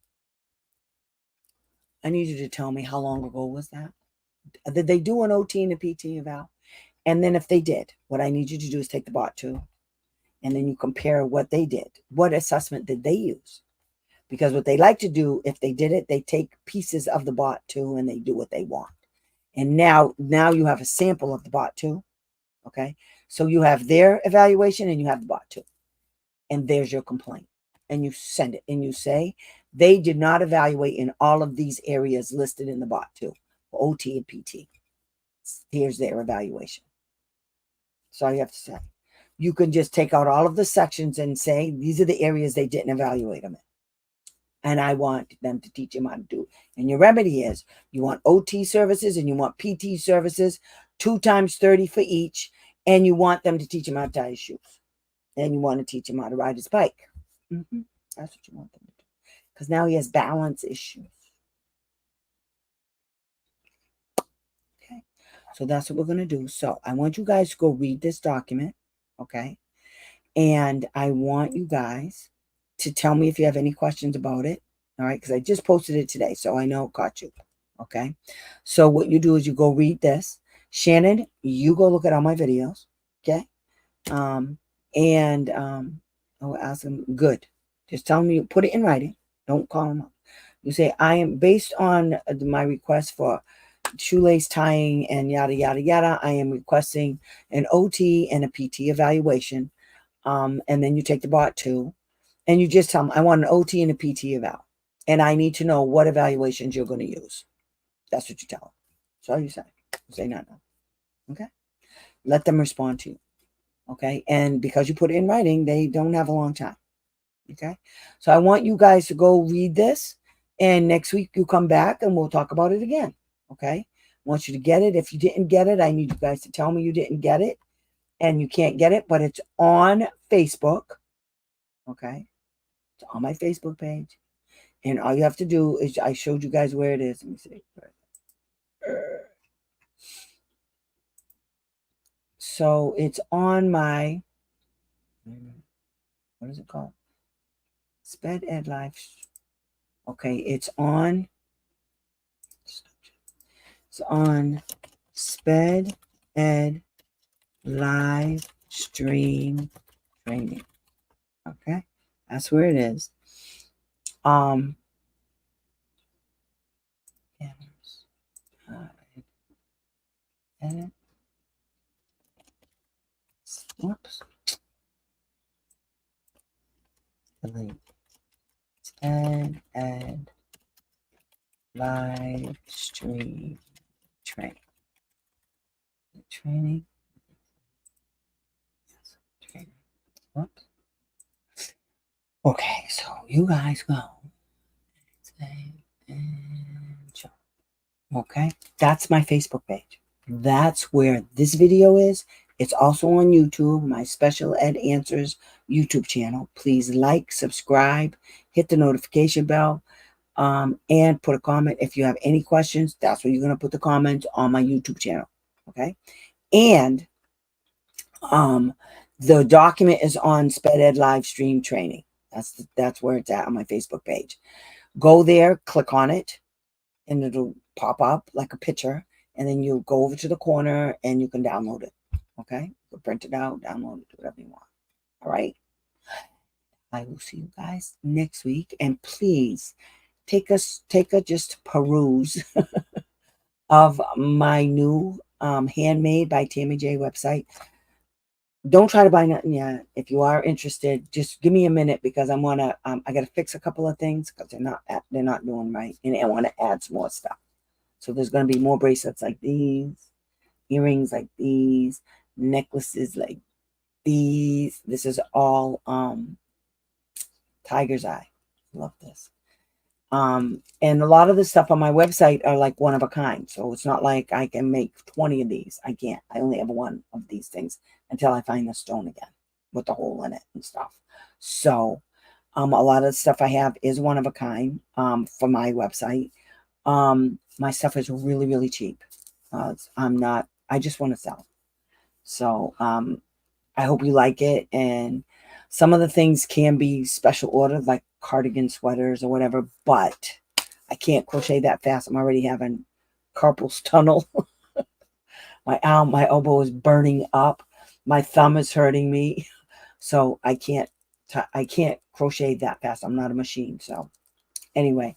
I need you to tell me how long ago was that? Did they do an OT and a PT eval? And then if they did, what I need you to do is take the BOT2 and then you compare what they did. What assessment did they use? Because what they like to do, if they did it, they take pieces of the BOT2 and they do what they want. And now you have a sample of the BOT2. Okay. So you have their evaluation and you have the BOT2. And there's your complaint. And you send it and you say, they did not evaluate in all of these areas listed in the BOT2, OT and PT. Here's their evaluation. That's all you have to say. You can just take out all of the sections and say, these are the areas they didn't evaluate them in. And I want them to teach them how to do it. And your remedy is you want OT services and you want PT services, 2 times 30 for each. And you want them to teach him how to tie his shoes. And you want to teach him how to ride his bike. Mm-hmm. That's what you want them to do. Because now he has balance issues. Okay. So that's what we're going to do. So I want you guys to go read this document. Okay. And I want you guys to tell me if you have any questions about it. All right. Because I just posted it today. So I know it caught you. Okay. So what you do is you go read this. Shannon, you go look at all my videos. Okay. I'll ask them. Good. Just tell them you put it in writing. Don't call them up. You say, I am based on my request for shoelace tying and yada, yada, yada. I am requesting an OT and a PT evaluation. And then you take the BOT2 and you just tell them, I want an OT and a PT eval. And I need to know what evaluations you're going to use. That's what you tell them. That's all you say. You say no. Okay. Let them respond to you. Okay. And because you put it in writing, they don't have a long time. Okay. So I want you guys to go read this. And next week you come back and we'll talk about it again. Okay. I want you to get it. If you didn't get it, I need you guys to tell me you didn't get it. And you can't get it, but it's on Facebook. Okay. It's on my Facebook page. And all you have to do is, I showed you guys where it is. Let me see. So it's on my, what is it called? Sped Ed Life. Okay. It's on Sped Ed live stream training. Okay. That's where it is. Edit. Whoops. Delete. Sped Ed live stream training. Training. Training. Whoops. Okay, so you guys go. Okay, that's my Facebook page. That's where this video is. It's also on YouTube, my Special Ed Answers YouTube channel. Please like, subscribe, hit the notification bell, and put a comment. If you have any questions, that's where you're going to put the comments on my YouTube channel. Okay, and the document is on Sped Ed live stream training. That's where it's at on my Facebook page. Go there, click on it, and it'll pop up like a picture, and then you go over to the corner and you can download it. Okay, you print it out, download it, do whatever you want. All right, I will see you guys next week, and please take a just peruse of my new Handmade by Tammy J website. Don't try to buy nothing yet. If you are interested, just give me a minute, because I gotta fix a couple of things because they're not doing right, and I want to add some more stuff. So there's gonna be more bracelets like these, earrings like these, necklaces like these. This is all tiger's eye. Love this. And a lot of the stuff on my website are like one of a kind. So it's not like I can make 20 of these. I can't. I only have one of these things until I find the stone again with the hole in it and stuff. So a lot of the stuff I have is one of a kind for my website. My stuff is really, really cheap. I just want to sell. So I hope you like it. And some of the things can be special ordered, like cardigan sweaters or whatever, but I can't crochet that fast. I'm already having carpal tunnel. My elbow is burning up. My thumb is hurting me. So I can't crochet that fast. I'm not a machine. So anyway,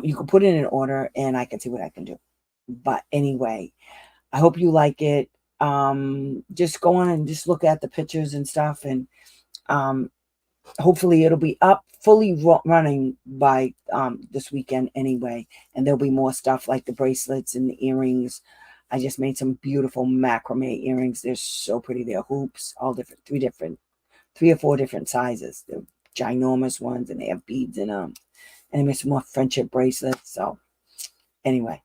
you can put in an order and I can see what I can do. But anyway, I hope you like it. Just go on and just look at the pictures and stuff, and hopefully it'll be up fully running by this weekend anyway, and there'll be more stuff like the bracelets and the earrings. I just made some beautiful macrame earrings. They're so pretty. They're hoops, all different, three or four different sizes. They're ginormous ones, and they have beads in them. And I made some more friendship bracelets. So anyway,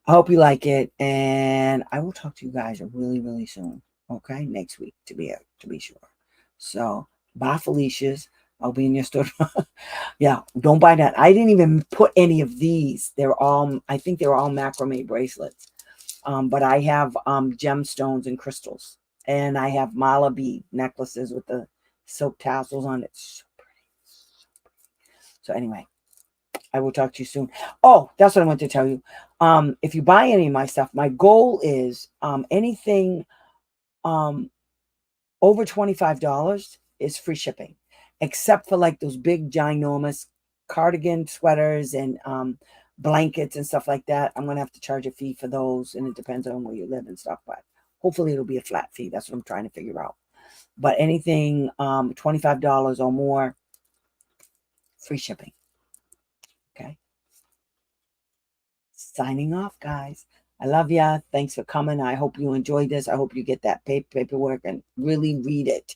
I hope you like it, and I will talk to you guys really, really soon. Okay, next week to be sure. So bye, Felicia's. I'll be in your store. Yeah, don't buy that. I didn't even put any of these. I think they're all macrame bracelets. But I have gemstones and crystals, and I have mala bead necklaces with the silk tassels on it. So pretty. So anyway, I will talk to you soon. Oh, that's what I want to tell you. If you buy any of my stuff, my goal is anything over $25 is free shipping, except for like those big ginormous cardigan sweaters and blankets and stuff like that. I'm gonna have to charge a fee for those, and it depends on where you live and stuff, but hopefully it'll be a flat fee. That's what I'm trying to figure out. But anything $25 or more, free shipping. Okay, signing off, guys. I love ya. Thanks for coming. I hope you enjoyed this. I hope you get that paperwork and really read it.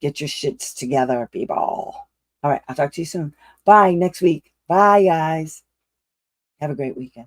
Get your shits together, people. All right, I'll talk to you soon. Bye next week. Bye, guys. Have a great weekend.